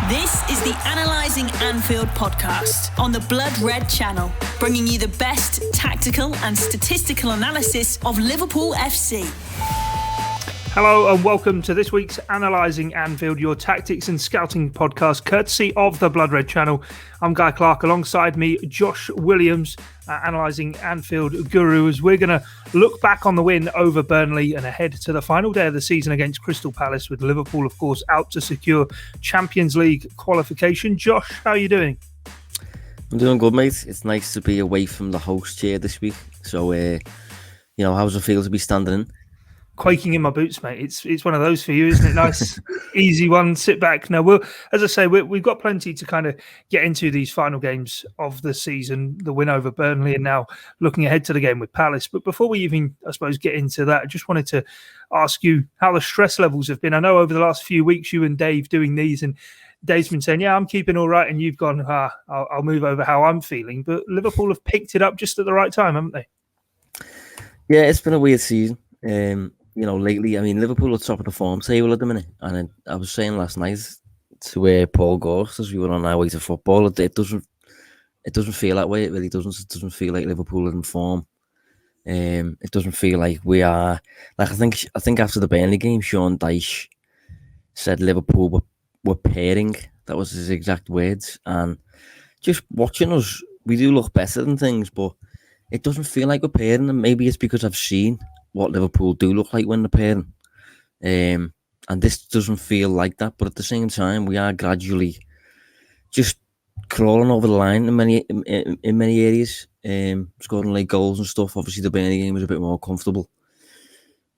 This is the Analysing Anfield podcast on the Blood Red channel, bringing you the best tactical and statistical analysis of Liverpool FC. Hello and welcome to this week's Analysing Anfield, your tactics and scouting podcast, courtesy of the Blood Red channel. I'm Guy Clarke, alongside me, Josh Williams, Analysing Anfield guru, as we're going to look back on the win over Burnley and ahead to the final day of the season against Crystal Palace, with Liverpool, of course, out to secure Champions League qualification. Josh, how are you doing? I'm doing good, mate. It's nice to be away from the host chair this week. So, how's it feel to be standing in? Quaking in my boots, mate. It's one of those for you, isn't it? Nice, easy one. Sit back. Now, as I say, we've got plenty to kind of get into these final games of the season, the win over Burnley, and now looking ahead to the game with Palace. But before we even, I suppose, get into that, I just wanted to ask you how the stress levels have been. I know over the last few weeks, you and Dave doing these, and Dave's been saying, yeah, I'm keeping all right, and you've gone, I'll move over how I'm feeling. But Liverpool have picked it up just at the right time, haven't they? Yeah, it's been a weird season. Lately, I mean, Liverpool are top of the form table at the minute. And I was saying last night to Paul Gorst as we were on our way to football, it doesn't feel that way. It really doesn't. It doesn't feel like Liverpool are in form. It doesn't feel like we are. Like I think after the Burnley game, Sean Dyche said Liverpool were pairing. That was his exact words. And just watching us, we do look better than things, but it doesn't feel like we're pairing. And maybe it's because I've seen what Liverpool do look like when they're pairing. And this doesn't feel like that, but at the same time, we are gradually just crawling over the line in many areas, scoring late goals and stuff. Obviously, the Burnley game was a bit more comfortable,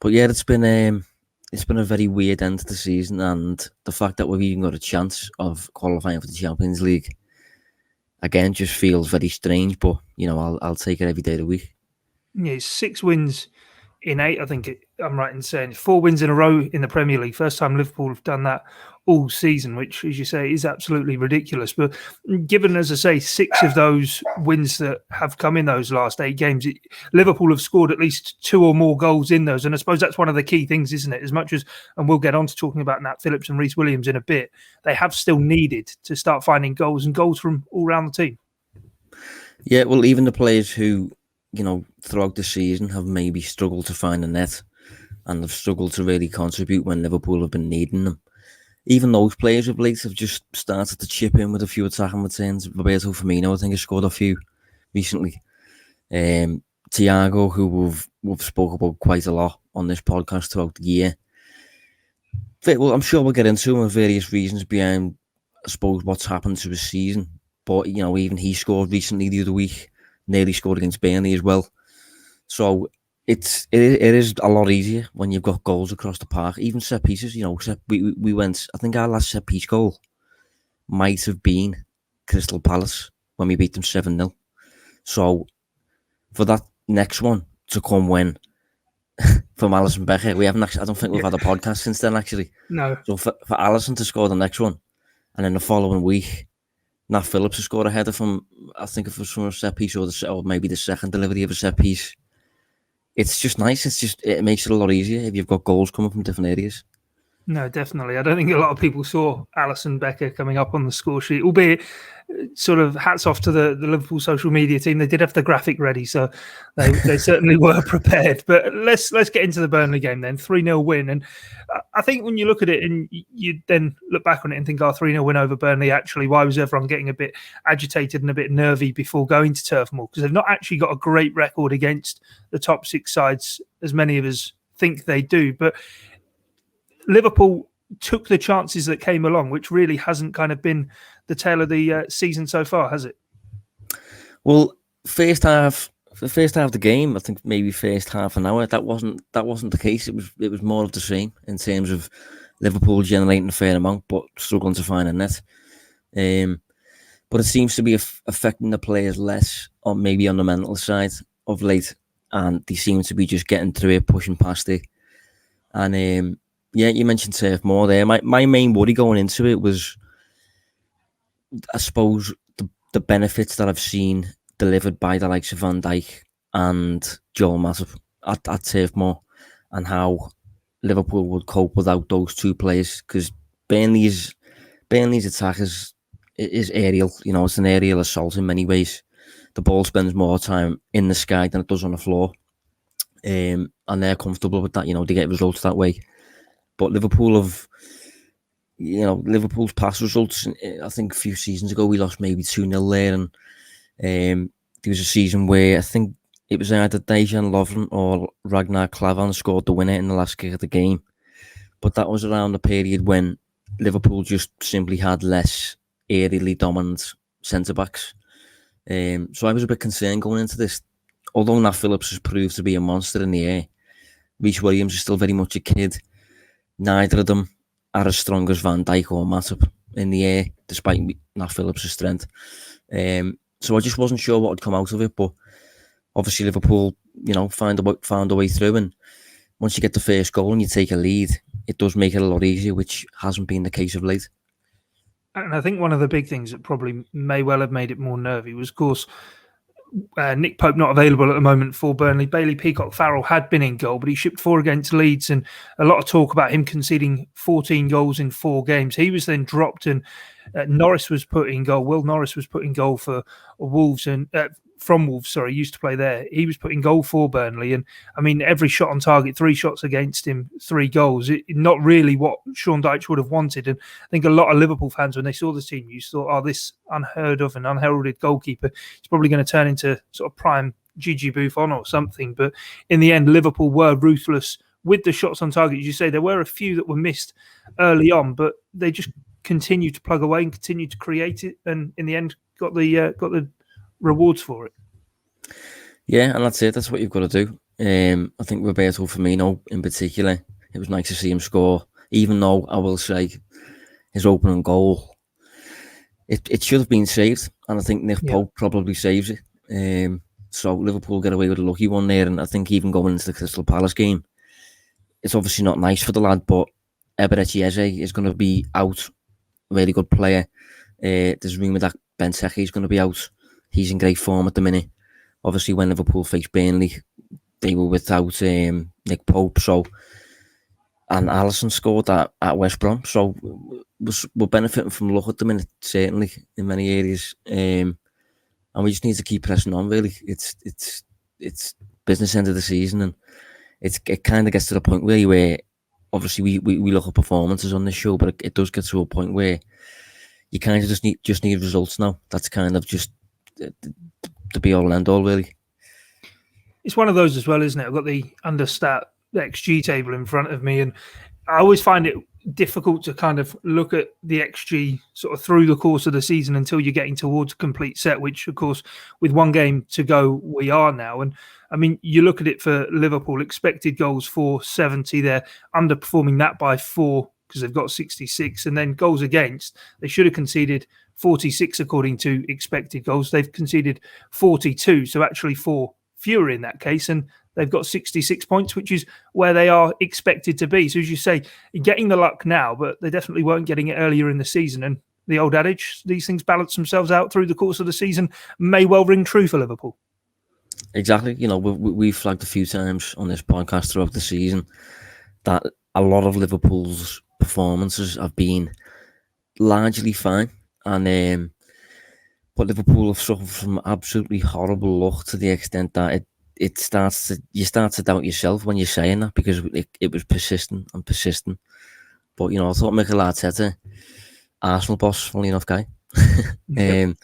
but yeah, it's been a very weird end to the season, and the fact that we've even got a chance of qualifying for the Champions League again just feels very strange. But I'll take it every day of the week. Yeah, 6 wins in 8, I think I'm right in saying 4 wins in a row in the Premier League. First time Liverpool have done that all season, which, as you say, is absolutely ridiculous. But given, as I say, 6 of those wins that have come in those last 8 games, Liverpool have scored at least 2 or more goals in those. And I suppose that's one of the key things, isn't it? As much as, and we'll get on to talking about Nat Phillips and Reece Williams in a bit, they have still needed to start finding goals, and goals from all around the team. Yeah, well, even the players who, throughout the season have maybe struggled to find a net and have struggled to really contribute when Liverpool have been needing them. Even those players of late have just started to chip in with a few attacking returns. Roberto Firmino, I think, has scored a few recently. Thiago, who we've spoke about quite a lot on this podcast throughout the year. Well, I'm sure we'll get into him with various reasons behind, I suppose, what's happened to his season. But, even he scored recently the other week. Nearly scored against Burnley as well. So it is a lot easier when you've got goals across the park. Even set pieces, we went, I think our last set piece goal might have been Crystal Palace when we beat them 7-0. So for that next one to come when from Alisson Becker, we haven't actually, I don't think we've had a podcast since then actually. No. So for Alisson to score the next one, and then the following week Nat Phillips has scored a header from, I think it was from a set piece, or maybe the second delivery of a set piece. It's just nice. It makes it a lot easier if you've got goals coming from different areas. No, definitely. I don't think a lot of people saw Alisson Becker coming up on the score sheet, albeit sort of hats off to the Liverpool social media team. They did have the graphic ready, so they certainly were prepared. But let's get into the Burnley game then. 3-0 win. And I think when you look at it and you then look back on it and think, 3-0 win over Burnley, actually, why was everyone getting a bit agitated and a bit nervy before going to Turf Moor? Because they've not actually got a great record against the top 6 sides, as many of us think they do. But Liverpool took the chances that came along, which really hasn't kind of been the tale of the season so far, has it? Well, the first half of the game, I think maybe first half an hour, that wasn't the case. It was more of the same in terms of Liverpool generating a fair amount, but struggling to find a net. But it seems to be affecting the players less, or maybe on the mental side of late, and they seem to be just getting through it, pushing past it, and. Yeah, you mentioned Turf Moor there. My main worry going into it was, I suppose, the benefits that I've seen delivered by the likes of Van Dijk and Joel Matip at Turf Moor, and how Liverpool would cope without those two players. Because Burnley's Burnley's attack is aerial. You know, it's an aerial assault in many ways. The ball spends more time in the sky than it does on the floor. And they're comfortable with that. You know, they get results that way. But Liverpool's past results, I think a few seasons ago, we lost maybe 2-0 there. And there was a season where I think it was either Dejan Lovren or Ragnar Klavan scored the winner in the last kick of the game. But that was around the period when Liverpool just simply had less aerially dominant centre-backs. So I was a bit concerned going into this. Although Nat Phillips has proved to be a monster in the air, Reece Williams is still very much a kid. Neither of them are as strong as Van Dijk or Matip in the air, despite Nat Phillips' strength. So I just wasn't sure what would come out of it, but obviously Liverpool, you know, found a way through, and once you get the first goal and you take a lead, it does make it a lot easier, which hasn't been the case of late. And I think one of the big things that probably may well have made it more nervy was, of course, Nick Pope not available at the moment for Burnley. Bailey Peacock-Farrell had been in goal, but he shipped 4 against Leeds, and a lot of talk about him conceding 14 goals in 4 games. He was then dropped, and Norris was put in goal. Will Norris was put in goal for Wolves, and from Wolves, he used to play there. He was put in goal for Burnley, and I mean, every shot on target, 3 shots against him, 3 goals. Not really what Sean Dyche would have wanted. And I think a lot of Liverpool fans, when they saw the team use, thought, oh, this unheard of and unheralded goalkeeper is probably going to turn into sort of prime Gigi Buffon or something. But in the end, Liverpool were ruthless with the shots on target. As you say, there were a few that were missed early on, but they just continued to plug away and continued to create it, and in the end got the rewards for it. Yeah, and that's it. That's what you've got to do. I think Roberto Firmino in particular, it was nice to see him score, even though I will say his opening goal, it should have been saved, and I think Nick Pope probably saves it. So Liverpool get away with a lucky one there, and I think even going into the Crystal Palace game, it's obviously not nice for the lad, but Eberechi Eze is going to be out, really good player. There's rumour that Benteke is going to be out. He's in great form at the minute. Obviously, when Liverpool faced Burnley, they were without Nick Pope. So, and Alisson scored at West Brom. So, we're benefiting from luck at the minute, certainly in many areas. And we just need to keep pressing on. Really, it's business end of the season, and it kind of gets to the point where obviously we look at performances on this show, but it does get to a point where you kind of just need results now. That's kind of just the be all and end all, really. It's one of those as well, isn't it? I've got the understat XG table in front of me, and I always find it difficult to kind of look at the XG sort of through the course of the season until you're getting towards a complete set, which of course with 1 game to go we are now. And I mean, you look at it for Liverpool, expected goals 470, they're underperforming that by 4 because they've got 66, and then goals against, they should have conceded 46 according to expected goals. They've conceded 42, so actually 4 fewer in that case, and they've got 66 points, which is where they are expected to be. So as you say, getting the luck now, but they definitely weren't getting it earlier in the season. And the old adage, these things balance themselves out through the course of the season, may well ring true for Liverpool. Exactly. You know, we've flagged a few times on this podcast throughout the season that a lot of Liverpool's performances have been largely fine, and but Liverpool have suffered from absolutely horrible luck to the extent that you start to doubt yourself when you're saying that, because it was persistent. But you know, I thought Mikel Arteta, Arsenal boss, funny enough guy, I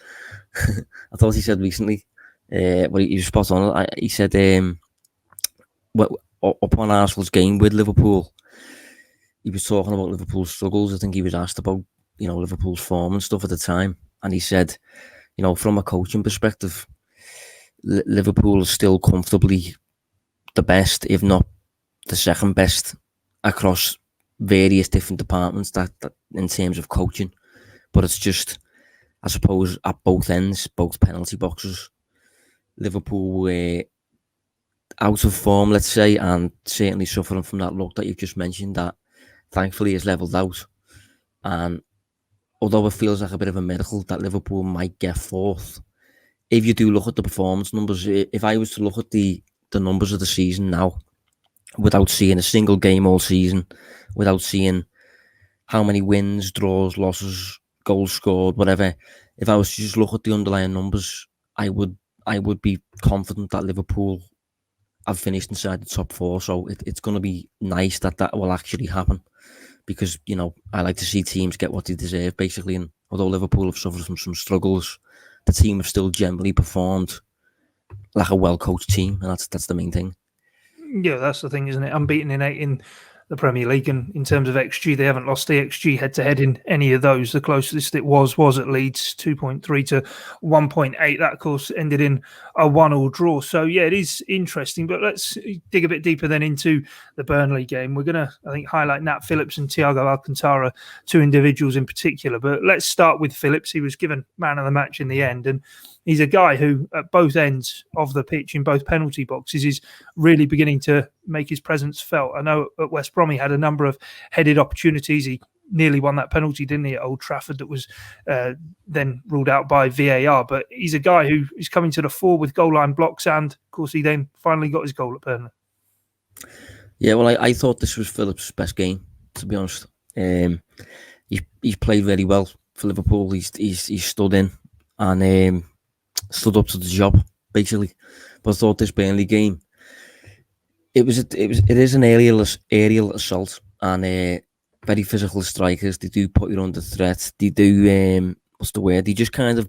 thought he said recently, well, he was spot on. He said, upon Arsenal's game with Liverpool, he was talking about Liverpool's struggles. I think he was asked about, you know, Liverpool's form and stuff at the time, and he said, you know, from a coaching perspective, Liverpool is still comfortably the best, if not the second best, across various different departments that in terms of coaching. But it's just, I suppose, at both ends, both penalty boxes, Liverpool were out of form, let's say, and certainly suffering from that luck that you've just mentioned that thankfully is levelled out. And although it feels like a bit of a miracle that Liverpool might get 4th, if you do look at the performance numbers, if I was to look at the numbers of the season now, without seeing a single game all season, without seeing how many wins, draws, losses, goals scored, whatever. If I was to just look at the underlying numbers, I would be confident that Liverpool have finished inside the top 4. So it's going to be nice that will actually happen, because I like to see teams get what they deserve, basically. And although Liverpool have suffered from some struggles, the team have still generally performed like a well-coached team, and that's the main thing. Yeah, that's the thing, isn't it? Unbeaten in 8 in the Premier League, and in terms of XG, they haven't lost the XG head-to-head in any of those. The closest it was at Leeds, 2.3 to 1.8. That, of course, ended in a 1-1 draw. So, yeah, it is interesting. But let's dig a bit deeper then into the Burnley game. We're going to, I think, highlight Nat Phillips and Thiago Alcantara, 2 individuals in particular. But let's start with Phillips. He was given man of the match in the end, and he's a guy who, at both ends of the pitch, in both penalty boxes, is really beginning to make his presence felt. I know at West Brom he had a number of headed opportunities. He nearly won that penalty, didn't he, at Old Trafford, that was then ruled out by VAR. But he's a guy who is coming to the fore with goal line blocks, and, of course, he then finally got his goal at Burnley. Yeah, well, I thought this was Phillips' best game, to be honest. He's played very well for Liverpool. He's stood in and stood up to the job, basically. But I thought this Burnley game, it is an aerial assault, and very physical strikers. They do put you under threat. They do what's the word? They just kind of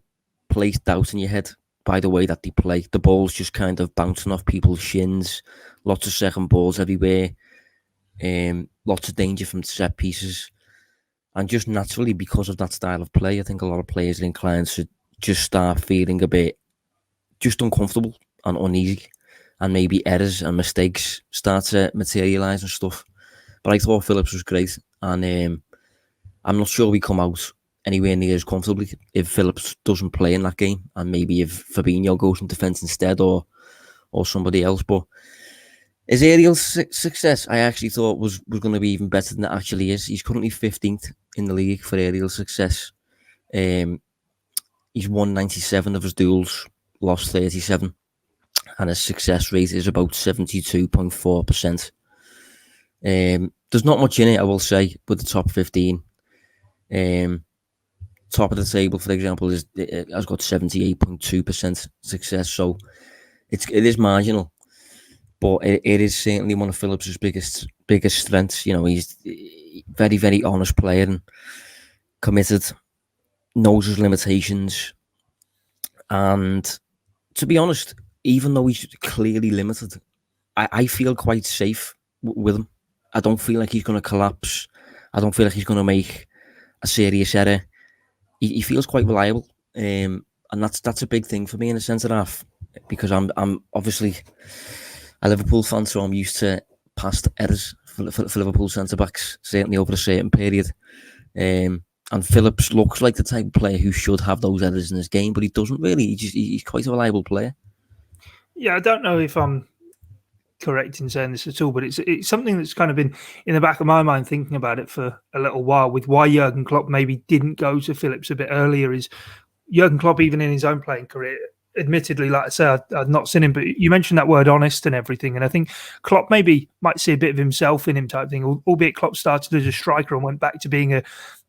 place doubt in your head by the way that they play. The ball's just kind of bouncing off people's shins. Lots of second balls everywhere. Lots of danger from set pieces, and just naturally, because of that style of play, I think a lot of players are inclined to just start feeling a bit just uncomfortable and uneasy, and maybe errors and mistakes start to materialise and stuff. But I thought Phillips was great, and I'm not sure we come out anywhere near as comfortably if Phillips doesn't play in that game, and maybe if Fabinho goes in defence instead, or somebody else. But his aerial success, I actually thought was going to be even better than it actually is. He's currently 15th in the league for aerial success. He's won 97 of his duels, lost 37, and his success rate is about 72.4%. There's not much in it, I will say, with the top 15. Top of the table, for example, has got 78.2% success, so it is marginal, but it is certainly one of Phillips' biggest strengths. He's a very, very honest player and committed, knows his limitations, and to be honest, even though he's clearly limited, I feel quite safe with him. I don't feel like he's going to collapse. I don't feel like he's going to make a serious error. He feels quite reliable, and that's a big thing for me in a centre half, because I'm obviously a Liverpool fan, so I'm used to past errors for Liverpool centre backs, certainly over a certain period. And Phillips looks like the type of player who should have those errors in his game, but he doesn't really. He's quite a reliable player. Yeah, I don't know if I'm correct in saying this at all, but it's something that's kind of been in the back of my mind, thinking about it for a little while, with why Jurgen Klopp maybe didn't go to Phillips a bit earlier. Is Jurgen Klopp, even in his own playing career, admittedly, like I say, I've not seen him, but you mentioned that word honest and everything, and I think Klopp maybe might see a bit of himself in him type thing, albeit Klopp started as a striker and went back to being a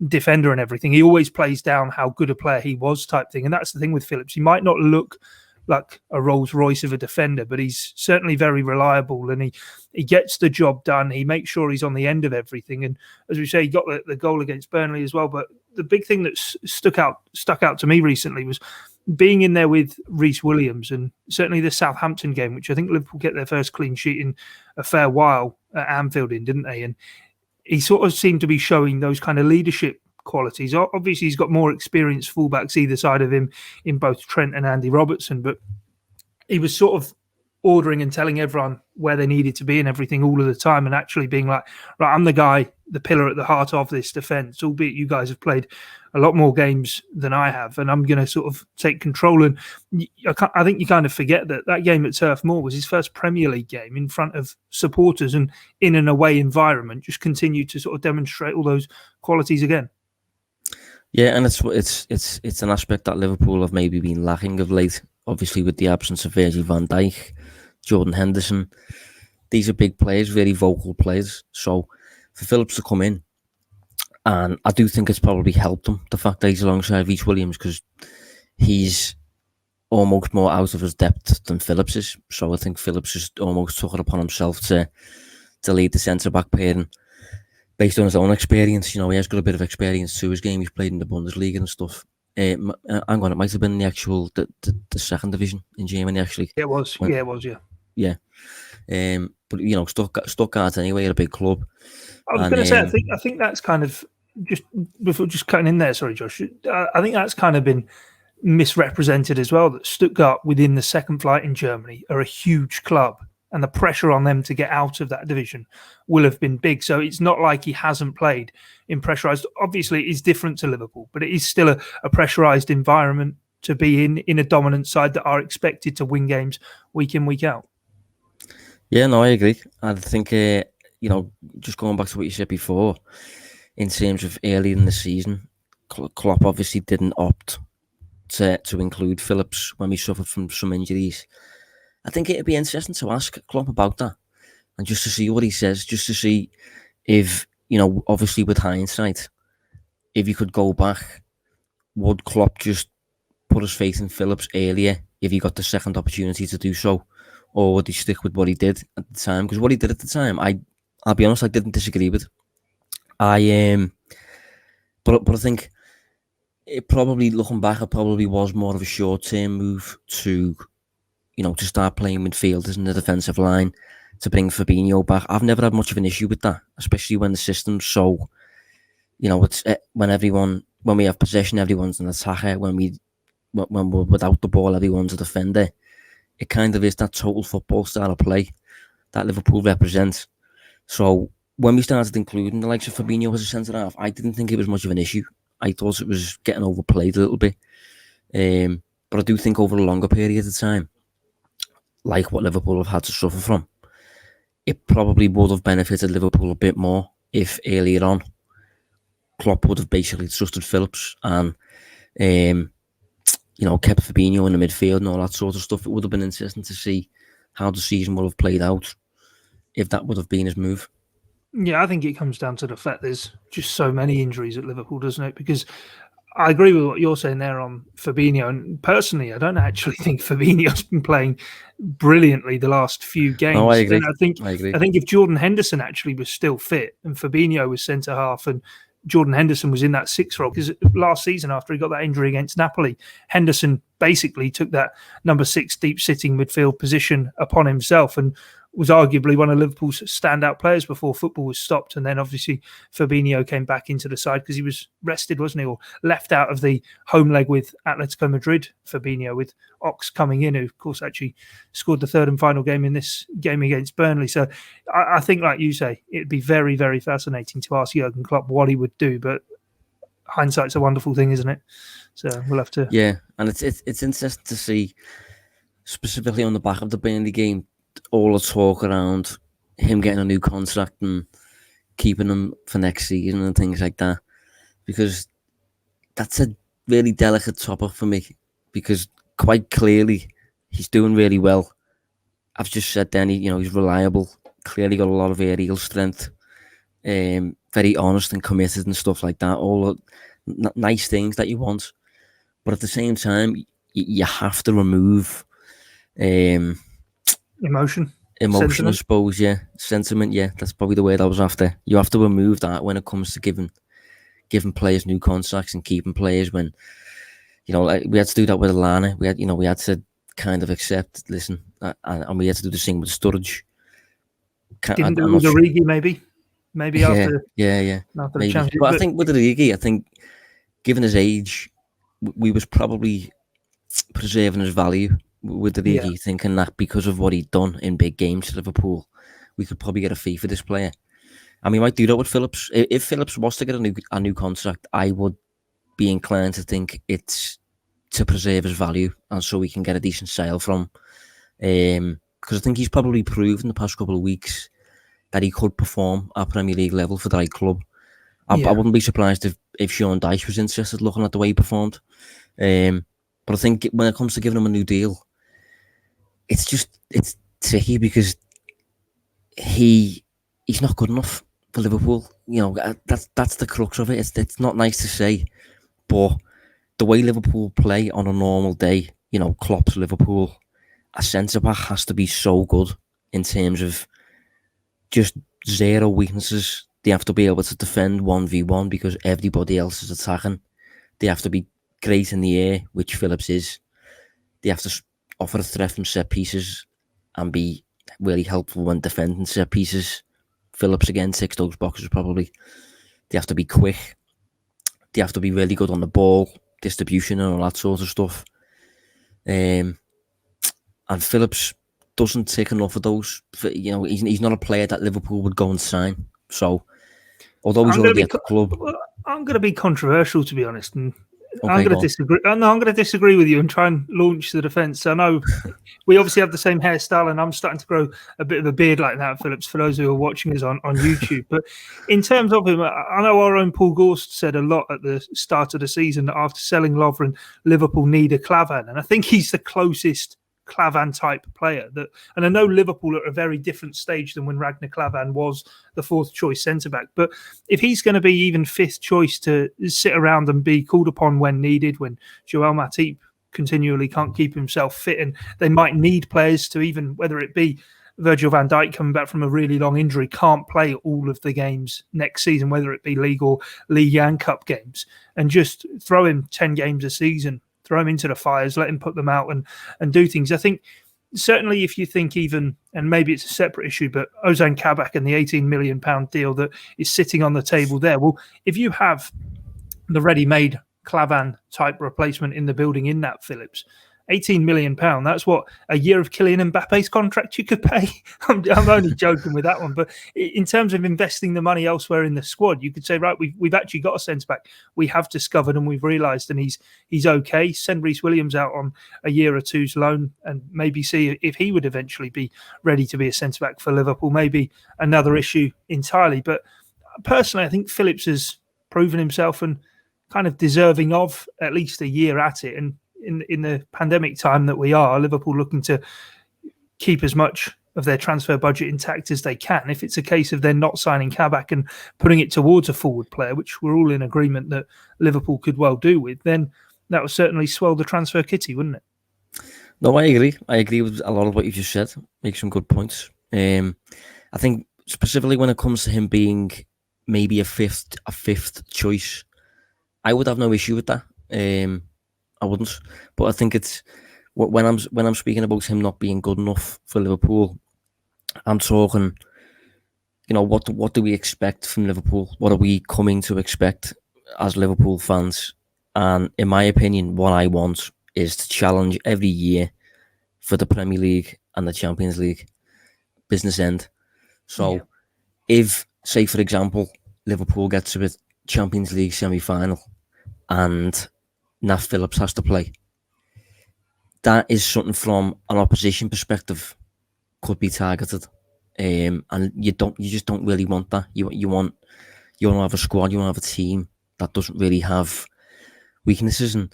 defender and everything. He always plays down how good a player he was type thing, and that's the thing with Phillips. He might not look like a Rolls Royce of a defender, but he's certainly very reliable, and he gets the job done. He makes sure he's on the end of everything, and as we say, he got the goal against Burnley as well. But the big thing that stuck out to me recently was being in there with Reece Williams, and certainly the Southampton game, which I think Liverpool get their first clean sheet in a fair while at Anfield didn't they? And he sort of seemed to be showing those kind of leadership qualities. Obviously, he's got more experienced fullbacks either side of him in both Trent and Andy Robertson, but he was sort of ordering and telling everyone where they needed to be and everything all of the time, and actually being like, right, I'm the guy, the pillar at the heart of this defence, albeit you guys have played a lot more games than I have, and I'm going to sort of take control. And I think you kind of forget that game at Turf Moor was his first Premier League game in front of supporters and in an away environment, just continued to sort of demonstrate all those qualities again. Yeah, and it's an aspect that Liverpool have maybe been lacking of late, obviously with the absence of Virgil van Dijk, Jordan Henderson. These are big players, very vocal players. So for Phillips to come in And I do think it's probably helped him, the fact that he's alongside Reece Williams, because he's almost more out of his depth than Phillips is. So I think Phillips just almost took it upon himself to lead the centre-back pairing based on his own experience. He has got a bit of experience to his game. He's played in the Bundesliga and stuff. Hang on, it might have been the second division in Germany, actually. It was. It was. Yeah. But Stuttgart anyway, at a big club. I was going to say, I think that's kind of just before just cutting in there. Sorry, Josh. I think that's kind of been misrepresented as well. That Stuttgart, within the second flight in Germany, are a huge club, and the pressure on them to get out of that division will have been big. So it's not like he hasn't played in pressurised. Obviously, it is different to Liverpool, but it is still a pressurised environment to be in a dominant side that are expected to win games week in, week out. Yeah, no, I agree. I think, just going back to what you said before, in terms of early in the season, Klopp obviously didn't opt to include Phillips when we suffered from some injuries. I think it'd be interesting to ask Klopp about that and just to see what he says, just to see if, obviously with hindsight, if you could go back, would Klopp just put his faith in Phillips earlier if he got the second opportunity to do so? Or would he stick with what he did at the time? Because what he did at the time, I'll be honest, I didn't disagree with. But I think it probably, looking back, it probably was more of a short-term move to start playing midfielders in the defensive line, to bring Fabinho back. I've never had much of an issue with that, especially when the system's so, it's when we have possession, everyone's an attacker. When we're without the ball, everyone's a defender. It kind of is that total football style of play that Liverpool represents. So when we started including the likes of Fabinho as a centre-half, I didn't think it was much of an issue. I thought it was getting overplayed a little bit. But I do think over a longer period of time, like what Liverpool have had to suffer from, it probably would have benefited Liverpool a bit more if earlier on Klopp would have basically trusted Phillips and kept Fabinho in the midfield and all that sort of stuff. It would have been interesting to see how the season would have played out if that would have been his move. Yeah, I think it comes down to the fact there's just so many injuries at Liverpool, doesn't it? Because I agree with what you're saying there on Fabinho. And personally, I don't actually think Fabinho's been playing brilliantly the last few games. No, I agree. And I think if Jordan Henderson actually was still fit and Fabinho was centre half and Jordan Henderson was in that sixth role, because last season after he got that injury against Napoli, Henderson basically took that number 6 deep sitting midfield position upon himself and was arguably one of Liverpool's standout players before football was stopped. And then obviously Fabinho came back into the side because he was rested, wasn't he? Or left out of the home leg with Atletico Madrid, Fabinho, with Ox coming in, who of course actually scored the third and final game in this game against Burnley. So I think, like you say, it'd be very, very fascinating to ask Jurgen Klopp what he would do, but hindsight's a wonderful thing, isn't it? So we'll have to... Yeah, and it's interesting to see, specifically on the back of the Burnley game, all the talk around him getting a new contract and keeping him for next season and things like that, because that's a really delicate topic for me, because quite clearly he's doing really well. I've just said then, he's reliable, clearly got a lot of aerial strength, very honest and committed and stuff like that, all nice things that you want. But at the same time, you have to remove Emotion, sentiment. I suppose, yeah. Sentiment, yeah. That's probably the word I was after. You have to remove that when it comes to giving players new contracts and keeping players when, like we had to do that with Alana. We had to kind of accept, listen, and we had to do the same with Sturridge. Didn't do it with Origi, maybe after. Yeah. After maybe. the championship. But I think with Origi, given his age, we was probably preserving his value with Origi, thinking that because of what he'd done in big games for Liverpool, we could probably get a fee for this player. And we might do that with Phillips. If Phillips was to get a new contract, I would be inclined to think it's to preserve his value and so we can get a decent sale from. Because I think he's probably proved in the past couple of weeks that he could perform at Premier League level for the right club. I wouldn't be surprised if Sean Dyche was interested looking at the way he performed. But I think when it comes to giving him a new deal, it's tricky because he's not good enough for Liverpool. That's the crux of it. It's not nice to say, but the way Liverpool play on a normal day, Klopp's Liverpool, a centre-back has to be so good in terms of just zero weaknesses. They have to be able to defend 1v1 because everybody else is attacking. They have to be great in the air, which Phillips is. They have to offer a threat from set pieces and be really helpful when defending set pieces. Phillips again ticks those boxes probably. They have to be quick. They have to be really good on the ball, distribution and all that sort of stuff. And Phillips doesn't tick enough of those. He's not a player that Liverpool would go and sign. So, although he's already at the club, I'm going to be controversial, to be honest, and okay, I'm going to disagree. No, I'm going to disagree with you and try and launch the defence. I know we obviously have the same hairstyle, and I'm starting to grow a bit of a beard like that, Phillips, for those who are watching us on YouTube. But in terms of him, I know our own Paul Gorst said a lot at the start of the season that after selling Lovren, Liverpool need a Klavan, and I think he's the closest Klavan type player and I know Liverpool are at a very different stage than when Ragnar Klavan was the fourth choice centre back, but if he's going to be even fifth choice to sit around and be called upon when needed, when Joel Matip continually can't keep himself fit, and they might need players to, even whether it be Virgil van Dijk coming back from a really long injury, can't play all of the games next season, whether it be league or League and Cup games, and just throw him 10 games a season, throw him into the fires, let him put them out and do things. I think certainly if you think even, and maybe it's a separate issue, but Ozan Kabak and the £18 million deal that is sitting on the table there. Well, if you have the ready-made Klavan type replacement in the building in Nat Phillips, £18 million, that's what a year of Kylian Mbappe's contract you could pay. I'm only joking with that one, but in terms of investing the money elsewhere in the squad, you could say, right, we've actually got a centre back we have discovered and we've realised, and he's okay. Send Reece Williams out on a year or two's loan and maybe see if he would eventually be ready to be a centre back for Liverpool. Maybe another issue entirely, but personally I think Phillips has proven himself and kind of deserving of at least a year at it. And in the pandemic time that we are, Liverpool looking to keep as much of their transfer budget intact as they can. If it's a case of they're not signing Kabak and putting it towards a forward player, which we're all in agreement that Liverpool could well do with, then that would certainly swell the transfer kitty, wouldn't it? No, I agree. I agree with a lot of what you just said. Make some good points. I think specifically when it comes to him being maybe a fifth choice, I would have no issue with that. I wouldn't, but I think it's when I'm speaking about him not being good enough for Liverpool, I'm talking, what do we expect from Liverpool? What are we coming to expect as Liverpool fans? And in my opinion, what I want is to challenge every year for the Premier League and the Champions League. Business end. So if, say for example, Liverpool gets to a Champions League semi-final and Nat Phillips has to play, that is something from an opposition perspective could be targeted, and you just don't really want that. You want to have a squad, you want to have a team that doesn't really have weaknesses, and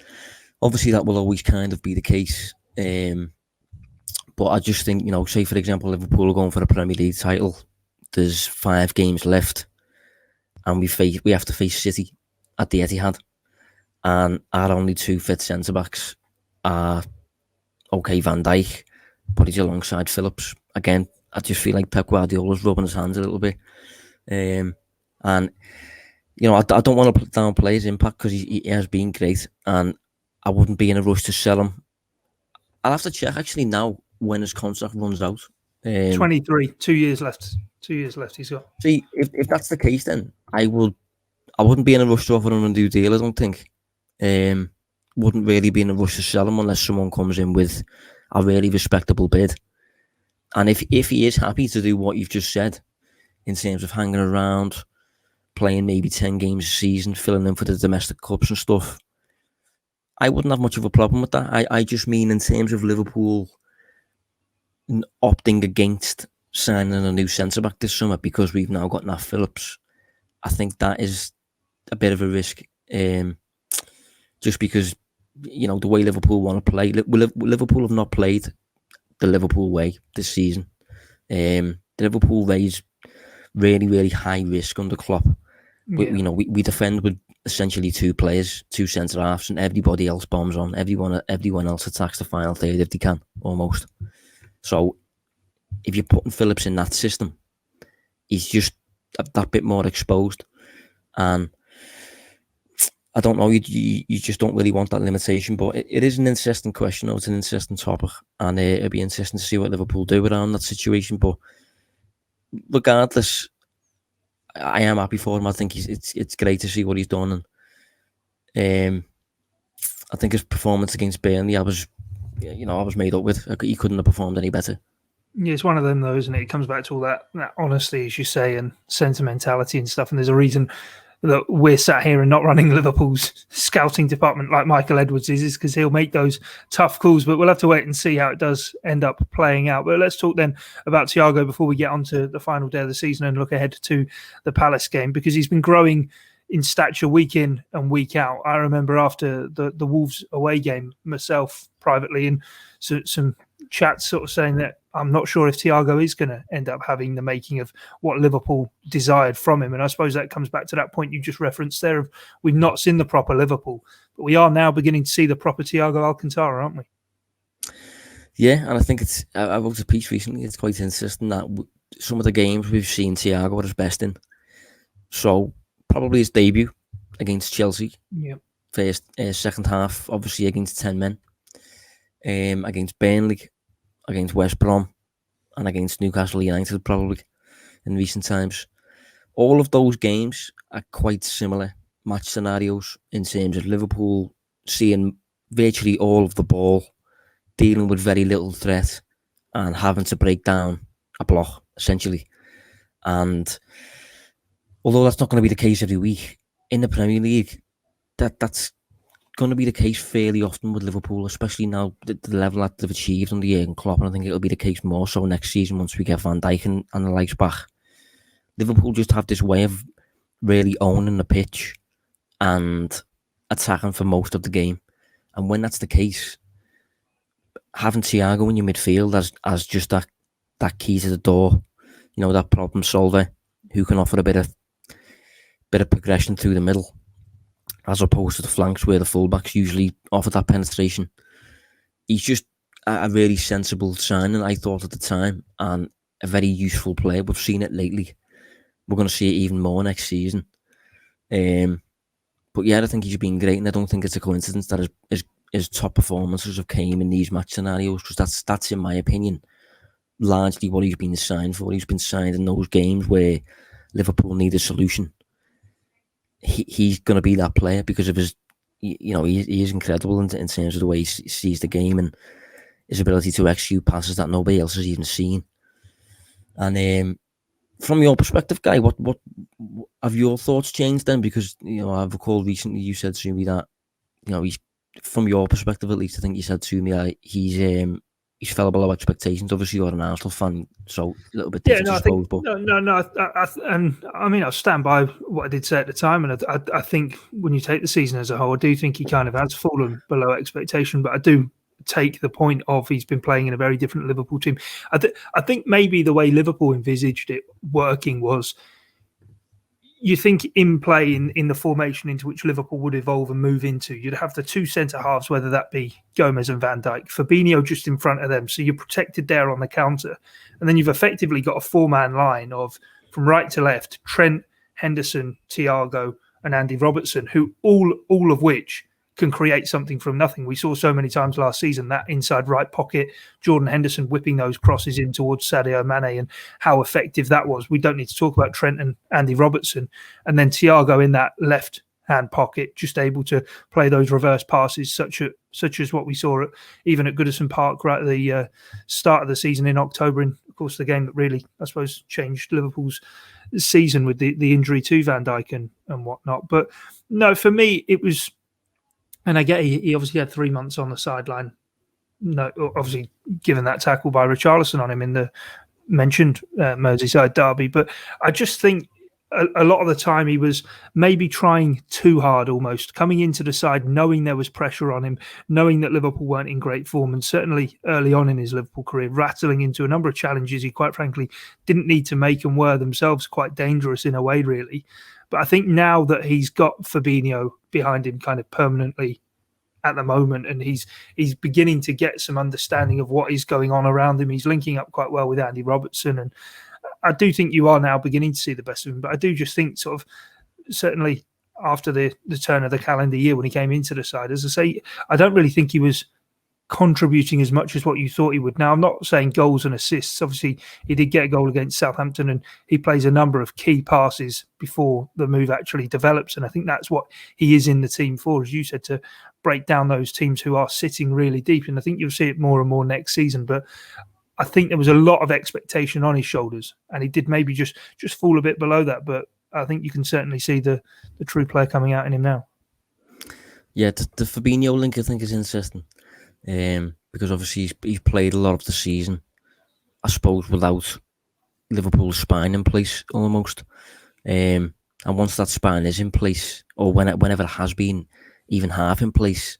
obviously that will always kind of be the case. But I just think, say for example Liverpool are going for a Premier League title, there's 5 games left, and we have to face City at the Etihad. And our only 2 fit centre-backs are, Van Dijk, but he's alongside Phillips. Again, I just feel like Pep Guardiola's rubbing his hands a little bit. And, I don't want to downplay his impact because he has been great, and I wouldn't be in a rush to sell him. I'll have to check actually now when his contract runs out. 23, 2 years left. 2 years left he's got. See, if that's the case, then I wouldn't be in a rush to offer him a new deal, I don't think. Wouldn't really be in a rush to sell him unless someone comes in with a really respectable bid. And if he is happy to do what you've just said in terms of hanging around, playing maybe 10 games a season, filling in for the domestic cups and stuff, I wouldn't have much of a problem with that. I just mean in terms of Liverpool opting against signing a new centre-back this summer because we've now got Nat Phillips. I think that is a bit of a risk. Just because, the way Liverpool want to play. Liverpool have not played the Liverpool way this season. The Liverpool way is really, really high risk under Klopp. Yeah. We defend with essentially two players, two centre halves, and everybody else bombs on. Everyone else attacks the final third if they can, almost. So if you're putting Phillips in that system, he's just that bit more exposed. And I don't know, you just don't really want that limitation. But it is an interesting question, though. It's an interesting topic. And it'll be interesting to see what Liverpool do around that situation. But regardless, I am happy for him. I think it's great to see what he's done. And I think his performance against Burnley, I was made up with. He couldn't have performed any better. Yeah, it's one of them, though, isn't it? It comes back to all that honesty, as you say, and sentimentality and stuff. And there's a reason that we're sat here and not running Liverpool's scouting department like Michael Edwards is because he'll make those tough calls. But we'll have to wait and see how it does end up playing out. But let's talk then about Thiago before we get on to the final day of the season and look ahead to the Palace game, because he's been growing in stature week in and week out. I remember after the Wolves away game myself privately, and some chats sort of saying that I'm not sure if Thiago is going to end up having the making of what Liverpool desired from him. And I suppose that comes back to that point you just referenced there of we've not seen the proper Liverpool, but we are now beginning to see the proper Thiago Alcantara, aren't we? Yeah, and I think I wrote a piece recently, it's quite interesting that some of the games we've seen Thiago at his best in. So probably his debut against Chelsea. Yeah. First, second half, obviously against 10 men. Against Burnley, against West Brom, and against Newcastle United probably in recent times. All of those games are quite similar match scenarios in terms of Liverpool seeing virtually all of the ball, dealing with very little threat, and having to break down a block, essentially. And although that's not going to be the case every week, in the Premier League, that's going to be the case fairly often with Liverpool, especially now the level that they've achieved under Jurgen Klopp, and I think it'll be the case more so next season once we get Van Dijk and the likes back. Liverpool just have this way of really owning the pitch and attacking for most of the game, and when that's the case, having Thiago in your midfield as just that key to the door, that problem solver who can offer a bit of progression through the middle, as opposed to the flanks where the fullbacks usually offer that penetration. He's just a really sensible signing, I thought at the time, and a very useful player. We've seen it lately. We're going to see it even more next season. But yeah, I think he's been great, and I don't think it's a coincidence that his top performances have came in these match scenarios, because that's in my opinion, largely what he's been signed for. He's been signed in those games where Liverpool need a solution. He's going to be that player because of his, he is incredible in terms of the way he sees the game and his ability to execute passes that nobody else has even seen. And from your perspective, Guy, what have your thoughts changed then? Because I've recalled recently you said to me that he's, from your perspective at least, I think you said to me he's fell below expectations. Obviously, you're an Arsenal fan, so a little bit different, I suppose. I stand by what I did say at the time, and I think when you take the season as a whole, I do think he kind of has fallen below expectation, but I do take the point of he's been playing in a very different Liverpool team. I think maybe the way Liverpool envisaged it working was, you think in play in the formation into which Liverpool would evolve and move into, you'd have the two centre-halves, whether that be Gomez and Van Dijk, Fabinho just in front of them, so you're protected there on the counter. And then you've effectively got a four-man line of, from right to left, Trent, Henderson, Thiago and Andy Robertson, who all of which can create something from nothing. We saw so many times last season that inside right pocket, Jordan Henderson whipping those crosses in towards Sadio Mane, and how effective that was. We don't need to talk about Trent and Andy Robertson. And then Thiago in that left-hand pocket, just able to play those reverse passes, such as what we saw even at Goodison Park right at the start of the season in October. And of course, the game that really, I suppose, changed Liverpool's season with the injury to Van Dijk and whatnot. But no, for me, it was... And I get he obviously had 3 months on the sideline. No, obviously given that tackle by Richarlison on him in the mentioned Merseyside derby. But I just think a lot of the time he was maybe trying too hard almost, coming into the side knowing there was pressure on him, knowing that Liverpool weren't in great form, and certainly early on in his Liverpool career, rattling into a number of challenges he quite frankly didn't need to make and were themselves quite dangerous in a way, really. But I think now that he's got Fabinho behind him kind of permanently at the moment, and he's beginning to get some understanding of what is going on around him, he's linking up quite well with Andy Robertson, and I do think you are now beginning to see the best of him. But I do just think sort of certainly after the turn of the calendar year when he came into the side, as I say, I don't really think he was contributing as much as what you thought he would. Now, I'm not saying goals and assists. Obviously, he did get a goal against Southampton and he plays a number of key passes before the move actually develops. And I think that's what he is in the team for, as you said, to break down those teams who are sitting really deep. And I think you'll see it more and more next season. But I think there was a lot of expectation on his shoulders, and he did maybe just fall a bit below that. But I think you can certainly see the true player coming out in him now. Yeah, the Fabinho link I think is interesting, because obviously he's played a lot of the season, I suppose, without Liverpool's spine in place almost. And once that spine is in place, or whenever it has been even half in place,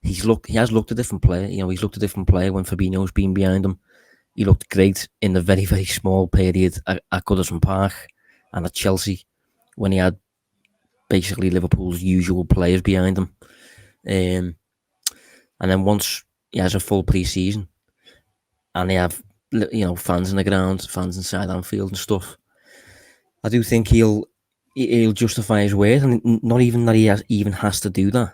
he has looked a different player. He's looked a different player when Fabinho's been behind him. He looked great in the very, very small period at Goodison Park and at Chelsea when he had basically Liverpool's usual players behind him. And then once he has a full pre-season and they have fans in the ground, fans inside Anfield and stuff, I do think he'll justify his worth, and not even that he even has to do that,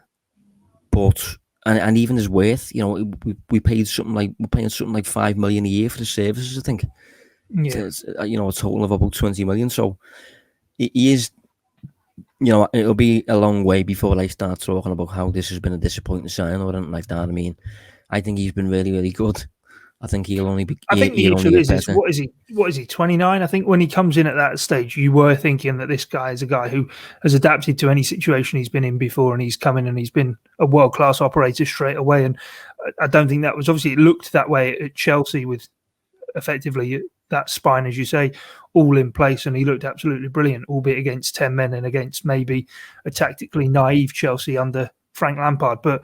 but. And even his worth, we paid something like $5 million a year for the services, I think. Yeah. It's, a total of about 20 million. So he is, it'll be a long way before I start talking about how this has been a disappointing sign or anything like that. I mean, I think he's been really, really good. I think he'll only be. I think the issue is what is he? 29. I think when he comes in at that stage, you were thinking that this guy is a guy who has adapted to any situation he's been in before, and he's come in and he's been a world class operator straight away. And I don't think that was, obviously it looked that way at Chelsea with effectively that spine, as you say, all in place, and he looked absolutely brilliant, albeit against 10 men and against maybe a tactically naive Chelsea under Frank Lampard. But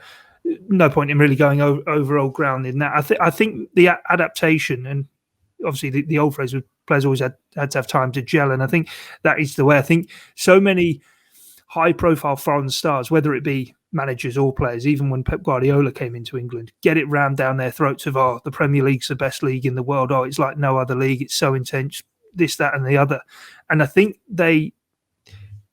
no point in really going over old ground in that. I think the adaptation, and obviously the old phrase was players always had to have time to gel, and I think that is the way. I think so many high-profile foreign stars, whether it be managers or players, even when Pep Guardiola came into England, get it rammed down their throats of, the Premier League's the best league in the world. It's like no other league. It's so intense, this, that, and the other. And I think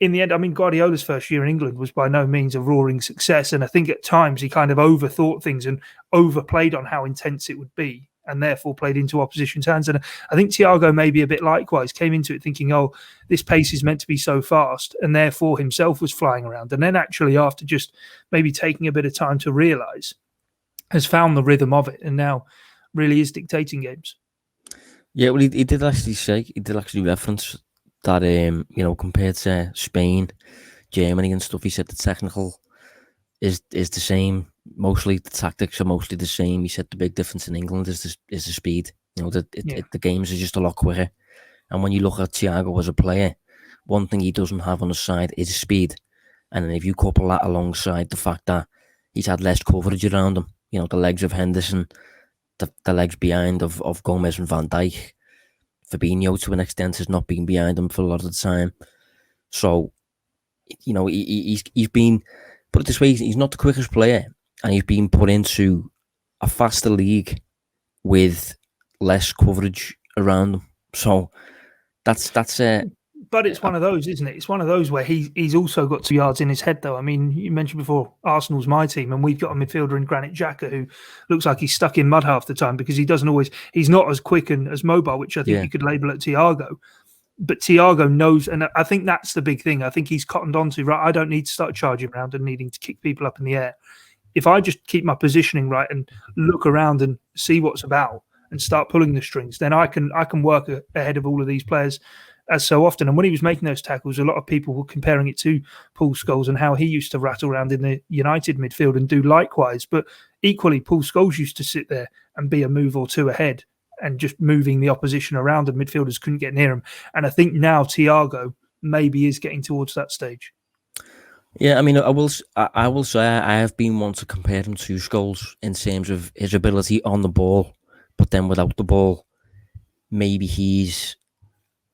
in the end, I mean, Guardiola's first year in England was by no means a roaring success. And I think at times he kind of overthought things and overplayed on how intense it would be, and therefore played into opposition's hands. And I think Thiago maybe a bit likewise came into it thinking, this pace is meant to be so fast, and therefore himself was flying around. And then actually after just maybe taking a bit of time to realise, has found the rhythm of it and now really is dictating games. Yeah, well, he did actually reference that, compared to Spain, Germany and stuff, he said the technical is the same. Mostly the tactics are mostly the same. He said the big difference in England is the speed. The games are just a lot quicker. And when you look at Thiago as a player, one thing he doesn't have on the side is speed. And then if you couple that alongside the fact that he's had less coverage around him, the legs of Henderson, the legs behind of Gomez and Van Dijk, Fabinho to an extent has not been behind him for a lot of the time. So, he's been, put it this way, he's not the quickest player, and he's been put into a faster league with less coverage around him. So that's But it's one of those, isn't it? It's one of those where he's also got 2 yards in his head, though. I mean, you mentioned before, Arsenal's my team, and we've got a midfielder in Granit Xhaka who looks like he's stuck in mud half the time because he's not as quick and as mobile, which I think you could label at Thiago. But Thiago knows, and I think that's the big thing. I think he's cottoned on to, right, I don't need to start charging around and needing to kick people up in the air. If I just keep my positioning right and look around and see what's about and start pulling the strings, then I can work ahead of all of these players as so often. And when he was making those tackles, a lot of people were comparing it to Paul Scholes and how he used to rattle around in the United midfield and do likewise. But equally, Paul Scholes used to sit there and be a move or two ahead, and just moving the opposition around, and midfielders couldn't get near him. And I think now Thiago, 2 years on, has got that same sort of ability. And I think that's the maybe is getting towards that stage. Yeah, I mean, I will say I have been one to compare him to Scholes in terms of his ability on the ball, but then without the ball, maybe he's,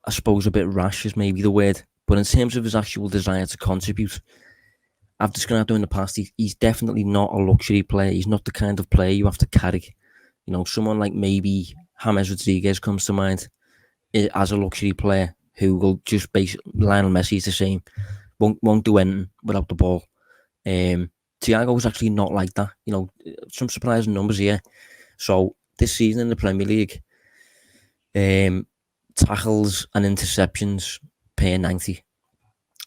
I suppose, a bit rash is maybe the word. But in terms of his actual desire to contribute, I've described him in the past. He's definitely not a luxury player. He's not the kind of player you have to carry. You know, someone like maybe James Rodriguez comes to mind as a luxury player who will just Lionel Messi is the same. Won't do anything without the ball. Thiago was actually not like that. You know, some surprising numbers here. So this season in the Premier League, tackles and interceptions per 90.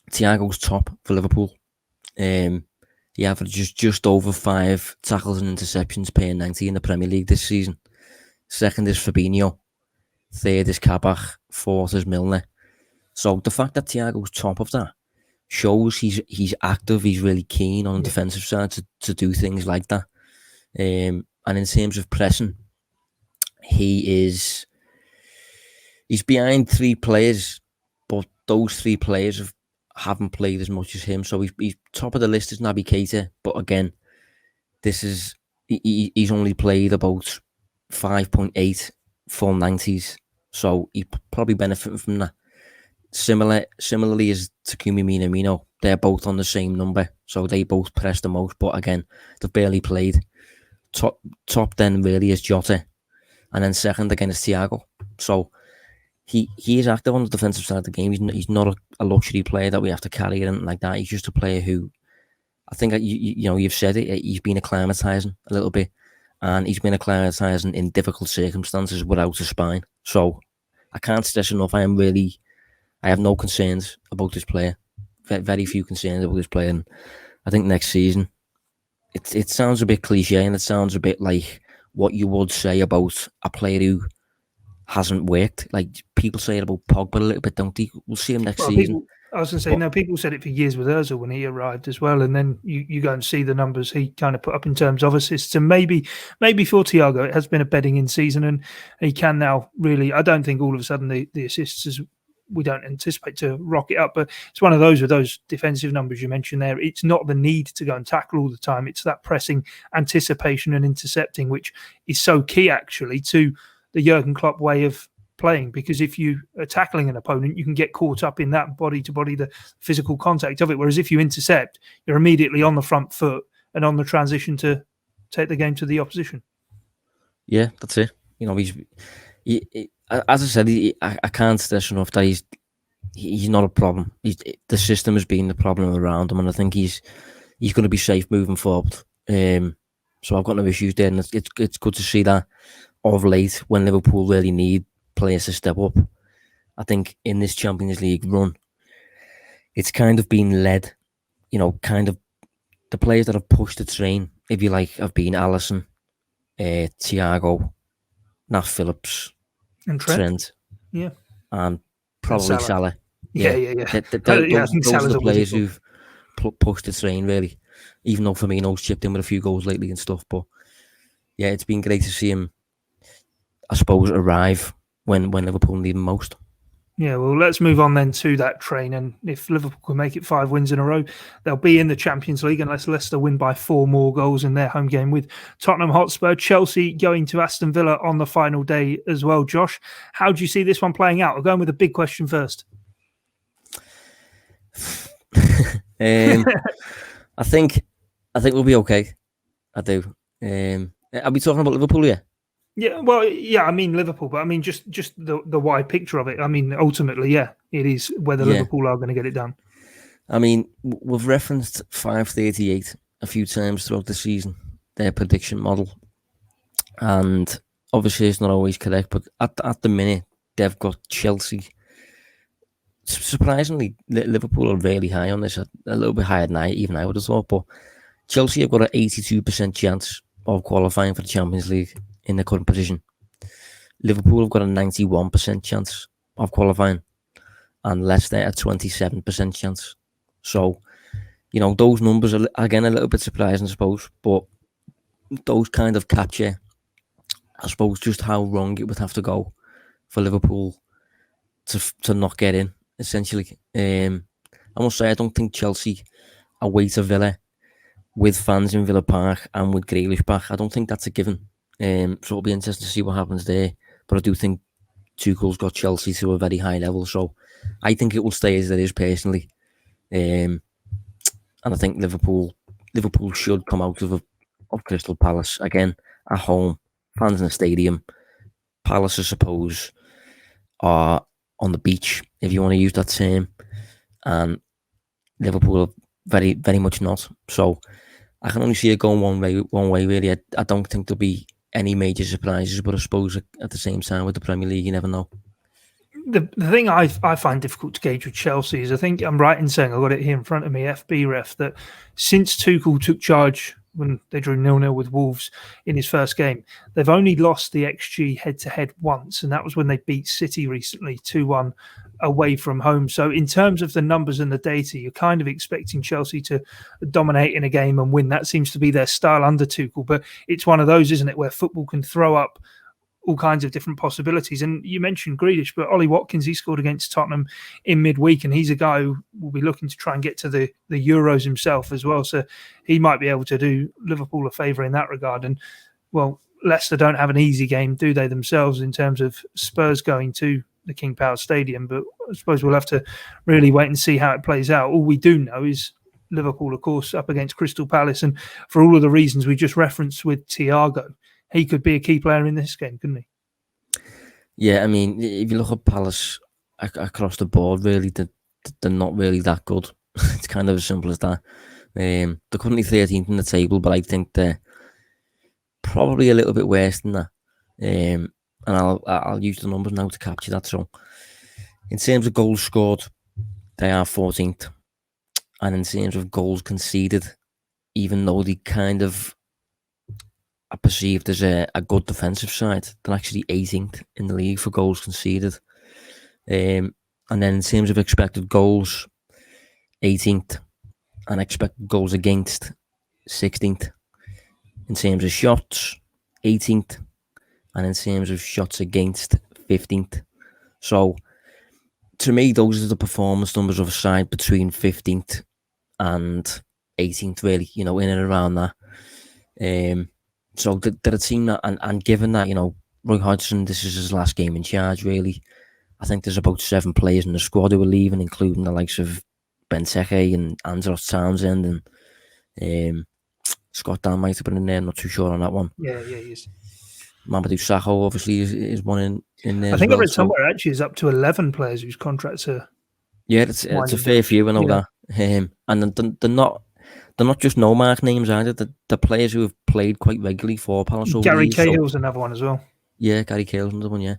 Thiago's top for Liverpool. He averages just over 5 tackles and interceptions per 90 in the Premier League this season. Second is Fabinho. Third is Kabak. Fourth is Milner. So the fact that Thiago's top of that shows he's active, he's really keen on the defensive side to do things like that. And in terms of pressing, he's behind 3 players, but those 3 players haven't played as much as him. So he's top of the list is Naby Keita, but again, he's only played about 5.8 full 90s, so he probably benefited from that. Similarly as Takumi Minamino, they're both on the same number, so they both press the most, but again, they've barely played. Top then really is Jota, and then second again is Thiago. So he is active on the defensive side of the game. He's not a luxury player that we have to carry or anything like that. He's just a player who, I think you've said it, he's been acclimatising a little bit, and he's been acclimatising in difficult circumstances without a spine. So I can't stress enough, I have no concerns about this player. Very few concerns about this player. And I think next season, it sounds a bit cliche and it sounds a bit like what you would say about a player who hasn't worked. Like people say it about Pogba a little bit, don't they? We'll see him next season. I was going to say, people said it for years with Ozil when he arrived as well, and then you go and see the numbers he kind of put up in terms of assists. And maybe for Thiago, it has been a bedding in season, and he can now really. I don't think all of a sudden the assists is. We don't anticipate to rocket up, but it's one of those with those defensive numbers you mentioned there. It's not the need to go and tackle all the time. It's that pressing, anticipation and intercepting, which is so key actually to the Jurgen Klopp way of playing, because if you are tackling an opponent, you can get caught up in that body to body, the physical contact of it. Whereas if you intercept, you're immediately on the front foot and on the transition to take the game to the opposition. Yeah, that's it. You know, as I said, I can't stress enough that he's not a problem. The system has been the problem around him, and I think he's going to be safe moving forward. So I've got no issues there, and it's good to see that of late when Liverpool really need players to step up. I think in this Champions League run, it's kind of been led, kind of the players that have pushed the train, if you like, have been Alisson, Thiago, Nat Phillips, and Trent. Yeah, and probably Salah. Yeah. Those are the players who've pushed the train, really. Even though Firmino's chipped in with a few goals lately and stuff, but yeah, it's been great to see him, I suppose, arrive when Liverpool need him most. Yeah, well, let's move on then to that train. And if Liverpool can make it 5 wins in a row, they'll be in the Champions League unless Leicester win by 4 more goals in their home game with Tottenham Hotspur. Chelsea going to Aston Villa on the final day as well. Josh, how do you see this one playing out? We're going with a big question first. I think we'll be okay. I do. Are we talking about Liverpool here? Yeah, well, yeah, I mean Liverpool, but I mean just the wide picture of it. I mean, ultimately, yeah, it is whether Liverpool are going to get it done. I mean, we've referenced 538 a few times throughout the season, their prediction model, and obviously it's not always correct, but at the minute they've got Chelsea. Surprisingly, Liverpool are really high on this, a little bit higher than even I would have thought, but Chelsea have got an 82% chance of qualifying for the Champions League in the current position. Liverpool have got a 91% chance of qualifying, and Leicester a 27% chance. So, those numbers are again a little bit surprising, I suppose, but those kind of capture, I suppose, just how wrong it would have to go for Liverpool to not get in. essentially. I must say, I don't think Chelsea away to Villa with fans in Villa Park and with Grealish back, I don't think that's a given. So it'll be interesting to see what happens there. But I do think Tuchel's got Chelsea to a very high level, so I think it will stay as it is personally. And I think Liverpool should come out of Crystal Palace again at home, fans in the stadium. Palace, I suppose, are on the beach, if you want to use that term, and Liverpool are very, very much not. So I can only see it going one way really. I don't think there'll be any major surprises, but I suppose at the same time with the Premier League, you never know. The thing I find difficult to gauge with Chelsea is, I think I'm right in saying, I've got it here in front of me, FB ref, that since Tuchel took charge when they drew 0-0 with Wolves in his first game, they've only lost the XG head-to-head once, and that was when they beat City recently 2-1 away from home. So in terms of the numbers and the data, you're kind of expecting Chelsea to dominate in a game and win. That seems to be their style under Tuchel, but it's one of those, isn't it, where football can throw up all kinds of different possibilities. And you mentioned Grealish, but Ollie Watkins, he scored against Tottenham in midweek, and he's a guy who will be looking to try and get to the Euros himself as well. So he might be able to do Liverpool a favour in that regard. And, well, Leicester don't have an easy game, do they, themselves, in terms of Spurs going to the King Power Stadium? But I suppose we'll have to really wait and see how it plays out. All we do know is Liverpool, of course, up against Crystal Palace. And for all of the reasons we just referenced with Thiago, he could be a key player in this game, couldn't he? Yeah, I mean, if you look at Palace across the board, really, they're not really that good. It's kind of as simple as that. They're currently 13th in the table, but I think they're probably a little bit worse than that. And I'll use the numbers now to capture that. So, in terms of goals scored, they are 14th. And in terms of goals conceded, even though they kind of are perceived as a good defensive side, they're actually 18th in the league for goals conceded. And then in terms of expected goals, 18th, and expected goals against, 16th. In terms of shots, 18th, and in terms of shots against, 15th. So, to me, those are the performance numbers of a side between 15th and 18th, really, in and around that. So they're a team that, and given that, Roy Hodgson, this is his last game in charge, really. I think there's about 7 players in the squad who are leaving, including the likes of Benteke and Andros Townsend, and Scott Dan might have been in there, not too sure on that one. Yeah, he is. Mamadou Sakho, obviously, is one in there. I think I read somewhere actually is up to 11 players whose contracts are. Yeah, it's a fair few, I know that. And they're not just no-mark names either. The players who have played quite regularly for Palace. Gary Cahill's another one as well. Yeah, Gary Cahill's another one, yeah.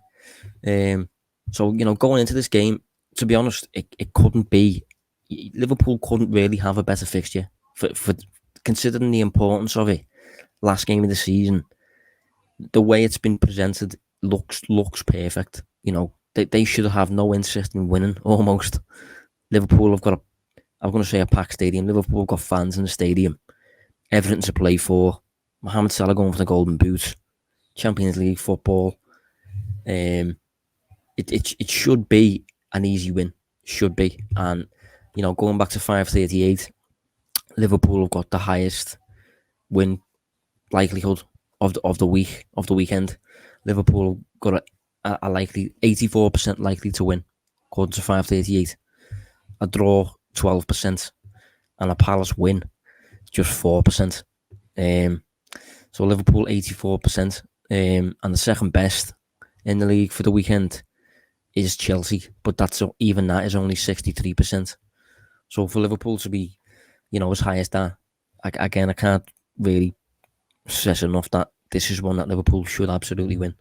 So, going into this game, to be honest, it couldn't be... Liverpool couldn't really have a better fixture. For considering the importance of it, last game of the season, the way it's been presented looks perfect. They should have no interest in winning, almost. Liverpool have got I'm going to say a packed stadium. Liverpool have got fans in the stadium. Everything to play for. Mohamed Salah going for the Golden Boot. Champions League football. It should be an easy win. Should be. And, going back to 538, Liverpool have got the highest win likelihood of the weekend. Liverpool got a likely 84% likely to win, according to 538. A draw, 12%, and a Palace win, just 4%. So Liverpool 84%, and the second best in the league for the weekend is Chelsea, but even that is only 63%. So for Liverpool to be, as high as that, I can't really stress enough that this is one that Liverpool should absolutely win.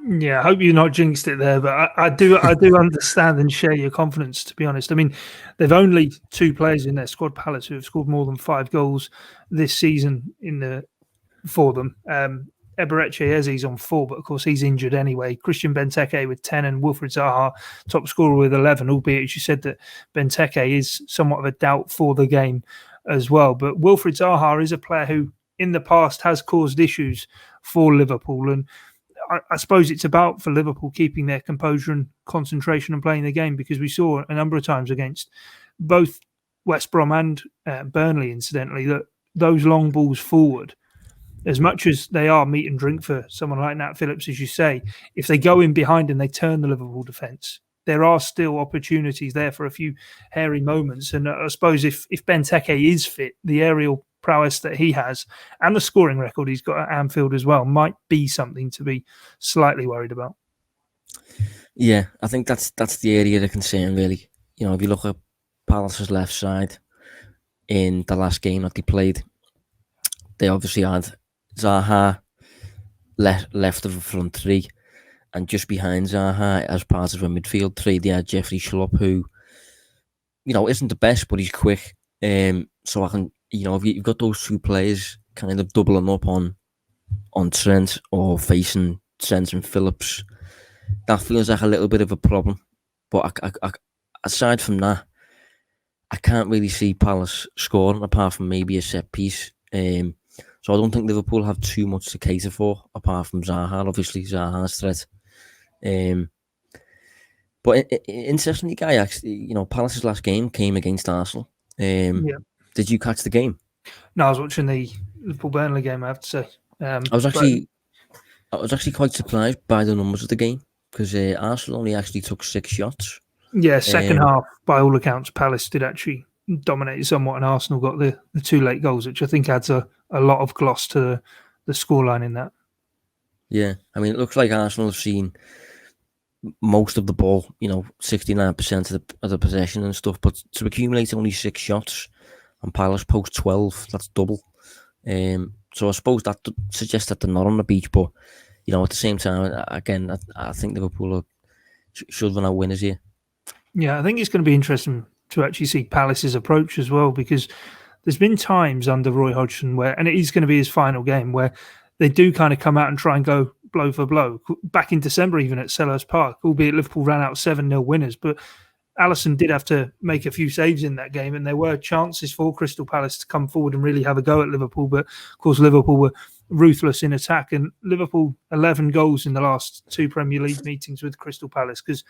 Yeah, I hope you're not jinxed it there, but I do understand and share your confidence, to be honest. I mean, they've only 2 players in their squad, Palace, who have scored more than 5 goals this season for them. Eberechi Eze's on 4, but of course he's injured anyway. Christian Benteke with 10 and Wilfried Zaha top scorer with 11, albeit as you said that Benteke is somewhat of a doubt for the game as well. But Wilfried Zaha is a player who in the past has caused issues for Liverpool, and I suppose it's about, for Liverpool, keeping their composure and concentration and playing the game, because we saw a number of times against both West Brom and Burnley, incidentally, that those long balls forward, as much as they are meat and drink for someone like Nat Phillips, as you say, if they go in behind and they turn the Liverpool defence, there are still opportunities there for a few hairy moments. And I suppose if Benteke is fit, the aerial prowess that he has and the scoring record he's got at Anfield as well might be something to be slightly worried about. Yeah, I think that's the area of concern, really. You know, if you look at Palace's left side in the last game that they played, they obviously had Zaha left of the front three, and just behind Zaha as part of a midfield three, they had Jeffrey Schlupp, who, you know, isn't the best, but he's quick. So I can, you know, if you've got those two players kind of doubling up on Trent or facing Trent and Phillips, that feels like a little bit of a problem. But I, aside from that, I can't really see Palace scoring apart from maybe a set piece. So I don't think Liverpool have too much to cater for apart from Zaha. Obviously, Zaha's threat. But interestingly, Guy, actually, you know, Palace's last game came against Arsenal. Did you catch the game? No, I was watching the Liverpool Burnley game, I have to say. I was actually quite surprised by the numbers of the game, because Arsenal only actually took 6 shots. Yeah, second half, by all accounts, Palace did actually dominate somewhat, and Arsenal got the 2 late goals, which I think adds a lot of gloss to the scoreline in that. Yeah, I mean, it looks like Arsenal have seen most of the ball, you know, 69% of the possession and stuff, but to accumulate only 6 shots and Palace post 12, that's double. So I suppose that suggests that they're not on the beach, but, you know, at the same time, again, I think Liverpool should run out winners here. Yeah, I think it's going to be interesting to actually see Palace's approach as well, because there's been times under Roy Hodgson where, and it is going to be his final game, where they do kind of come out and try and go blow for blow. Back in December, even at Selhurst Park, albeit Liverpool ran out 7-0 winners, but Alisson did have to make a few saves in that game, and there were chances for Crystal Palace to come forward and really have a go at Liverpool. But of course, Liverpool were ruthless in attack, and Liverpool 11 goals in the last 2 Premier League meetings with Crystal Palace, because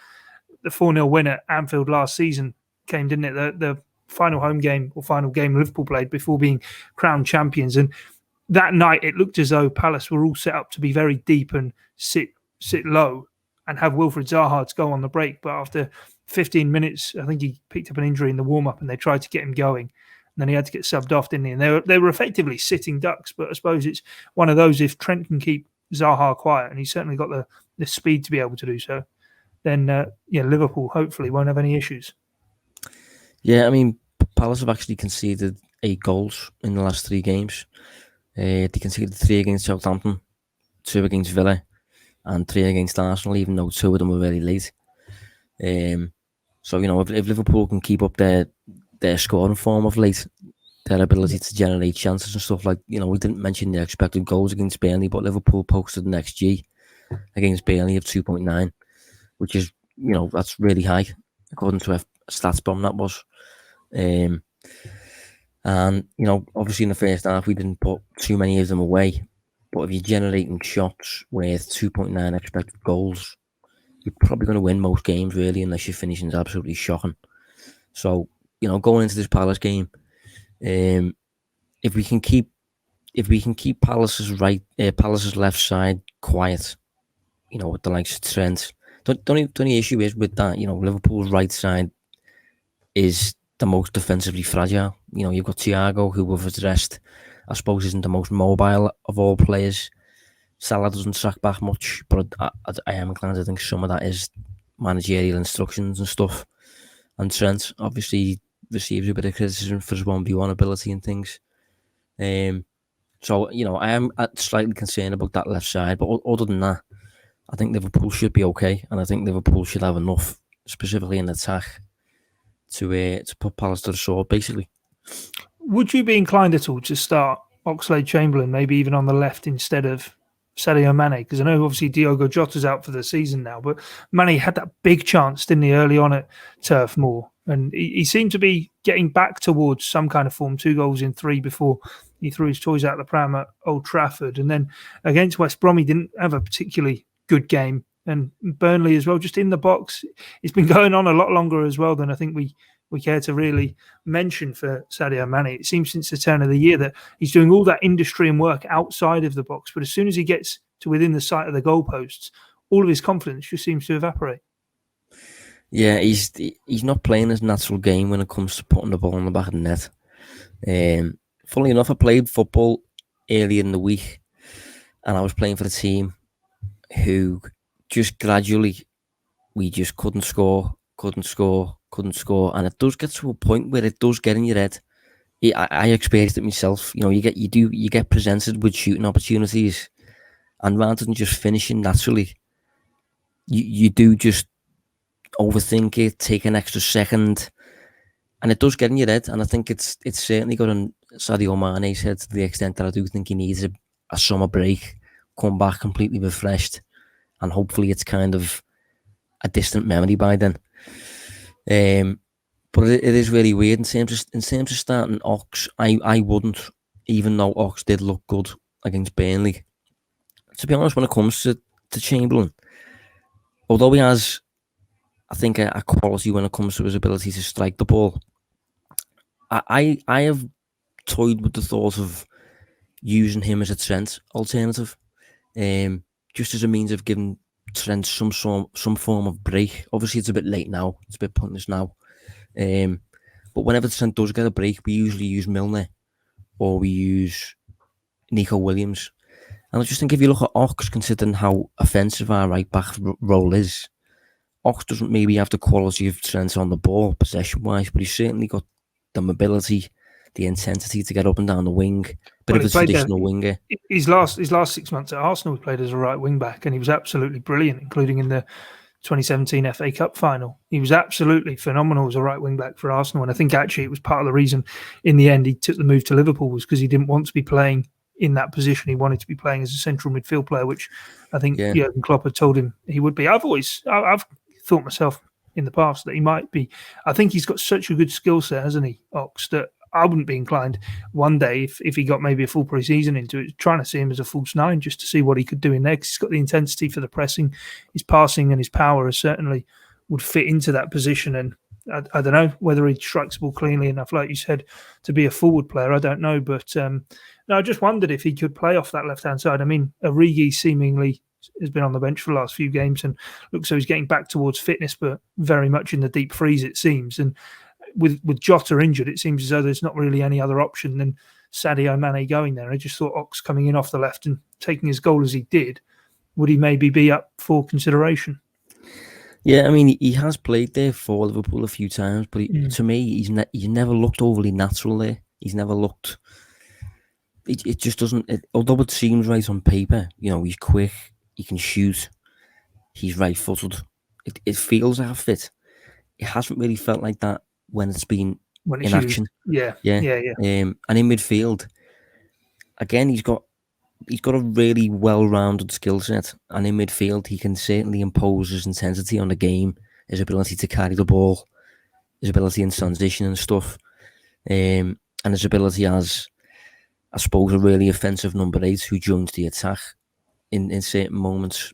the 4-0 win at Anfield last season came, didn't it? The final home game or final game Liverpool played before being crowned champions. And that night, it looked as though Palace were all set up to be very deep and sit low and have Wilfried Zaha to go on the break. But after 15 minutes, I think he picked up an injury in the warm-up and they tried to get him going. And then he had to get subbed off, didn't he? And they were effectively sitting ducks. But I suppose it's one of those, if Trent can keep Zaha quiet, and he's certainly got the speed to be able to do so, then Liverpool hopefully won't have any issues. Yeah, I mean, Palace have actually conceded 8 goals in the last 3 games. They conceded 3 against Southampton, 2 against Villa, and 3 against Arsenal, even though 2 of them were very late. So, you know, if Liverpool can keep up their scoring form of late, their ability to generate chances and stuff, like, you know, we didn't mention the expected goals against Burnley, but Liverpool posted an XG against Burnley of 2.9, which is, you know, that's really high, according to a stats bomb that was. And, you know, obviously in the first half, we didn't put too many of them away. But if you're generating shots with 2.9 expected goals, you're probably going to win most games, really, unless your finishing is absolutely shocking. So, you know, going into this Palace game, if we can keep Palace's left side quiet, you know, with the likes of Trent. The only issue is with that, you know, Liverpool's right side is the most defensively fragile. You know, you've got Thiago, who we've addressed, I suppose, isn't the most mobile of all players. Salah doesn't track back much, but I am inclined to think some of that is managerial instructions and stuff. And Trent obviously receives a bit of criticism for his 1v1 ability and things. So, you know, I am slightly concerned about that left side, but other than that, I think Liverpool should be okay, and I think Liverpool should have enough, specifically in attack, to put Palace to the sword, basically. Would you be inclined at all to start Oxlade-Chamberlain, maybe even on the left instead of Sadio Mane? Because I know obviously Diogo Jota's out for the season now, but Mane had that big chance, didn't he, early on at Turf Moor? And he seemed to be getting back towards some kind of form, 2 goals in 3 before he threw his toys out the pram at Old Trafford. And then against West Brom, he didn't have a particularly good game. And Burnley as well, just in the box. It's been going on a lot longer as well than I think we care to really mention for Sadio Mane. It seems since the turn of the year that he's doing all that industry and work outside of the box. But as soon as he gets to within the sight of the goalposts, all of his confidence just seems to evaporate. Yeah, he's not playing his natural game when it comes to putting the ball in the back of the net. Funnily enough, I played football earlier in the week, and I was playing for a team who just gradually, we just couldn't score, and it does get to a point where it does get in your head. I experienced it myself. You know, you get presented with shooting opportunities, and rather than just finishing naturally, you do just overthink it, take an extra second, and it does get in your head. And I think it's certainly got on Sadio Mane's head to the extent that I do think he needs a summer break, come back completely refreshed, and hopefully it's kind of a distant memory by then. But it is really weird in terms of starting Ox. I wouldn't, even though Ox did look good against Burnley. To be honest, when it comes to Chamberlain, although he has, I think, a quality when it comes to his ability to strike the ball, I have toyed with the thought of using him as a Trent alternative, just as a means of giving Trent some form of break. Obviously, it's a bit late now; it's a bit pointless now. But whenever Trent does get a break, we usually use Milner or we use Nico Williams. And I just think if you look at Ox, considering how offensive our right back role is, Ox doesn't maybe have the quality of Trent on the ball, possession-wise, but he's certainly got the mobility, the intensity to get up and down the wing, bit of a traditional winger. His last 6 months at Arsenal, he played as a right wing-back, and he was absolutely brilliant, including in the 2017 FA Cup final. He was absolutely phenomenal as a right wing-back for Arsenal, and I think actually it was part of the reason in the end he took the move to Liverpool was because he didn't want to be playing in that position. He wanted to be playing as a central midfield player, which I think Jurgen Klopp had told him he would be. I've thought myself in the past that he might be. I think he's got such a good skill set, hasn't he, Ox, that I wouldn't be inclined one day if he got maybe a full pre-season into it, trying to see him as a false nine just to see what he could do in there, because he's got the intensity for the pressing. His passing and his power certainly would fit into that position. And I don't know whether he strikes the ball cleanly enough, like you said, to be a forward player. I don't know. But no, I just wondered if he could play off that left-hand side. I mean, Origi seemingly has been on the bench for the last few games and looks so he's getting back towards fitness, but very much in the deep freeze, it seems. And with Jota injured, it seems as though there's not really any other option than Sadio Mane going there. I just thought Ox coming in off the left and taking his goal as he did, would he maybe be up for consideration? Yeah, I mean, he has played there for Liverpool a few times, but to me, he's never looked overly natural there. He's never looked... It just doesn't... although it seems right on paper, you know, he's quick, he can shoot, he's right-footed. It feels like a fit. It hasn't really felt like that when it's been in action. Yeah. And in midfield, again, he's got a really well-rounded skill set, and in midfield he can certainly impose his intensity on the game, his ability to carry the ball, his ability in transition and stuff, and his ability as, I suppose, a really offensive number 8 who joins the attack in certain moments,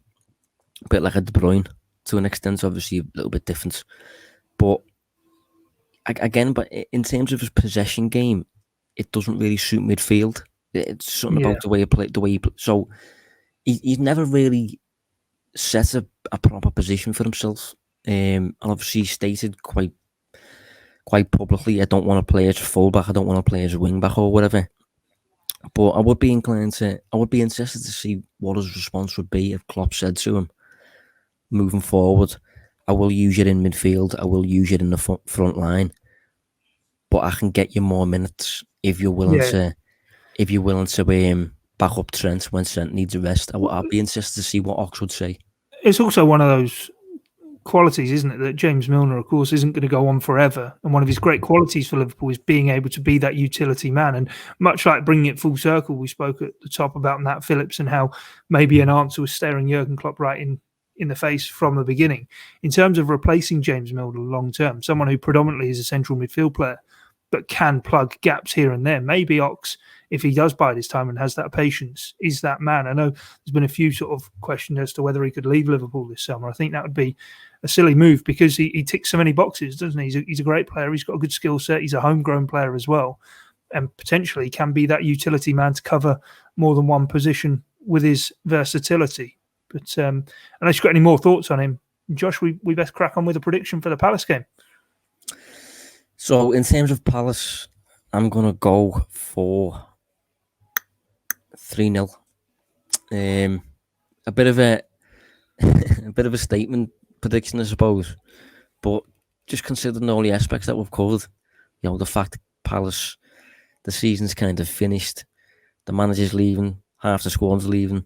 a bit like a De Bruyne to an extent, obviously a little bit different, but again, but in terms of his possession game, it doesn't really suit midfield. It's something about the way he played. So he's never really set a proper position for himself. And obviously stated quite publicly, I don't want to play as a fullback, I don't want to play as a wing back or whatever. But I would be interested to see what his response would be if Klopp said to him, moving forward, I will use it in midfield, I will use it in the front line, but I can get you more minutes if you're willing to. If you're willing to back up Trent when Trent needs a rest. I'd be interested to see what Ox would say. It's also one of those qualities, isn't it, that James Milner, of course, isn't going to go on forever. And one of his great qualities for Liverpool is being able to be that utility man. And much like bringing it full circle, we spoke at the top about Nat Phillips and how maybe an answer was staring Jurgen Klopp right in the face from the beginning. In terms of replacing James Milner long term, someone who predominantly is a central midfield player, but can plug gaps here and there. Maybe Ox, if he does bide his time and has that patience, is that man. I know there's been a few sort of questions as to whether he could leave Liverpool this summer. I think that would be a silly move because he ticks so many boxes, doesn't he? He's a great player. He's got a good skill set. He's a homegrown player as well, and potentially can be that utility man to cover more than one position with his versatility. But unless you've got any more thoughts on him, Josh, we best crack on with a prediction for the Palace game. So in terms of Palace, I'm going to go for 3-0. A bit of a statement prediction, I suppose. But just considering all the aspects that we've covered, the fact that Palace, the season's kind of finished, the manager's leaving, half the squad's leaving.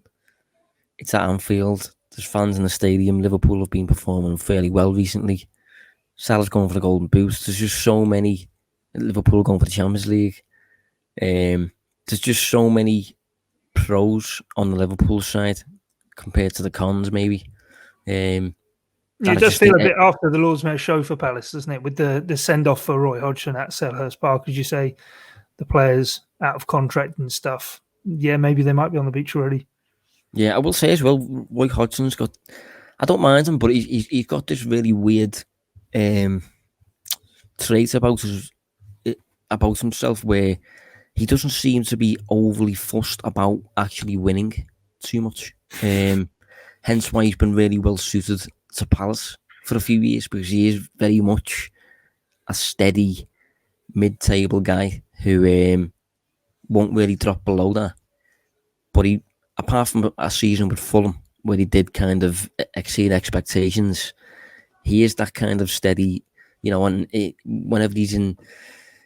It's at Anfield. There's fans in the stadium. Liverpool have been performing fairly well recently. Salah's going for the Golden Boot. There's just so many. Liverpool going for the Champions League. There's just so many pros on the Liverpool side compared to the cons, maybe. It does feel a bit after the Lord's Mayor show for Palace, doesn't it? With the send-off for Roy Hodgson at Selhurst Park, as you say, the players out of contract and stuff. Yeah, maybe they might be on the beach already. Yeah, I will say as well, Roy Hodgson's got... I don't mind him, but he's got this really weird trait about himself where he doesn't seem to be overly fussed about actually winning too much. Hence why he's been really well suited to Palace for a few years, because he is very much a steady mid-table guy who won't really drop below that. But he, apart from a season with Fulham where he did kind of exceed expectations, he is that kind of steady, and whenever he's in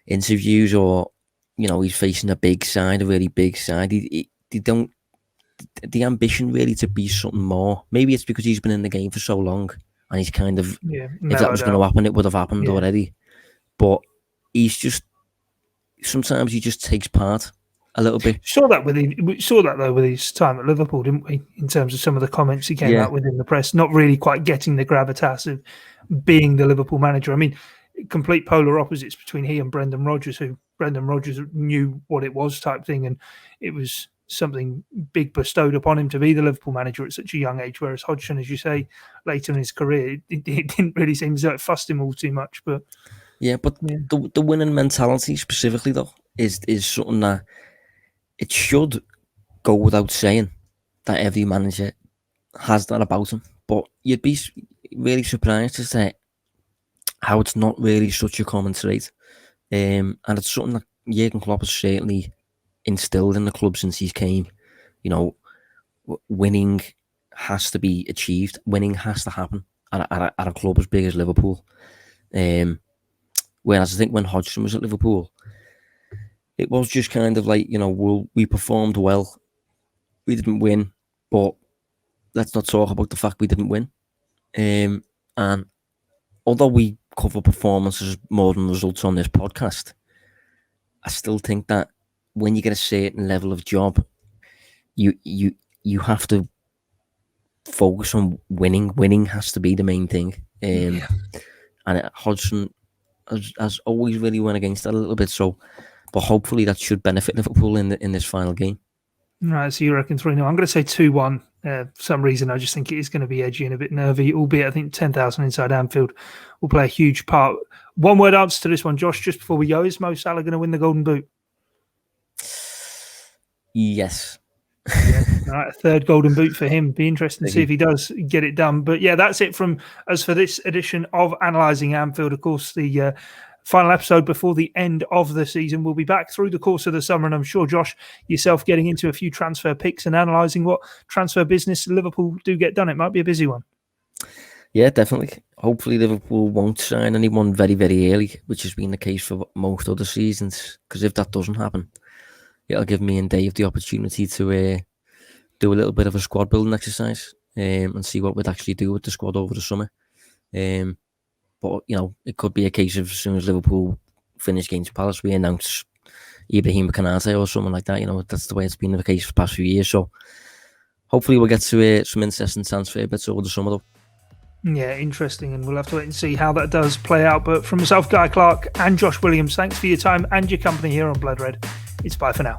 interviews or, he's facing a really big side, they don't, the ambition really to be something more. Maybe it's because he's been in the game for so long and he's kind of, if that was going to happen, it would have happened already. But sometimes he just takes part a little bit. We saw that though with his time at Liverpool, didn't we? In terms of some of the comments he came out with in the press, not really quite getting the gravitas of being the Liverpool manager. I mean, complete polar opposites between he and Brendan Rodgers, who Brendan Rodgers knew what it was type thing, and it was something big bestowed upon him to be the Liverpool manager at such a young age. Whereas Hodgson, as you say, later in his career, it didn't really seem as though it fussed him all too much. But the winning mentality specifically though is something that it should go without saying that every manager has that about him. But you'd be really surprised to say how it's not really such a common trait. And it's something that Jurgen Klopp has certainly instilled in the club since he came. Winning has to be achieved. Winning has to happen at a club as big as Liverpool. Whereas I think when Hodgson was at Liverpool, it was just kind of like, we performed well. We didn't win, but let's not talk about the fact we didn't win. And although we cover performances more than results on this podcast, I still think that when you get a certain level of job, you have to focus on winning. Winning has to be the main thing. And Hodgson has always really went against that a little bit. But hopefully that should benefit Liverpool in this final game. Right, so you reckon 3-0. I'm going to say 2-1. For some reason, I just think it is going to be edgy and a bit nervy, albeit I think 10,000 inside Anfield will play a huge part. One word answer to this one, Josh, just before we go. Is Mo Salah going to win the Golden Boot? Yes. Right, a third Golden Boot for him. Be interesting to see if he does get it done. But yeah, that's it from us for this edition of Analysing Anfield. Of course, the final episode before the end of the season. We'll be back through the course of the summer, and I'm sure, Josh, yourself getting into a few transfer picks and analysing what transfer business Liverpool do get done. It might be a busy one. Yeah, definitely. Hopefully Liverpool won't sign anyone very, very early, which has been the case for most other seasons, because if that doesn't happen, it'll give me and Dave the opportunity to do a little bit of a squad building exercise and see what we'd actually do with the squad over the summer. But, it could be a case of as soon as Liverpool finish against Palace, we announce Ibrahim Kanate or something like that. That's the way it's been the case for the past few years. So hopefully we'll get to some interesting transfer bits over the summer, though. Yeah, interesting, and we'll have to wait and see how that does play out. But from myself, Guy Clarke, and Josh Williams, thanks for your time and your company here on Blood Red. It's bye for now.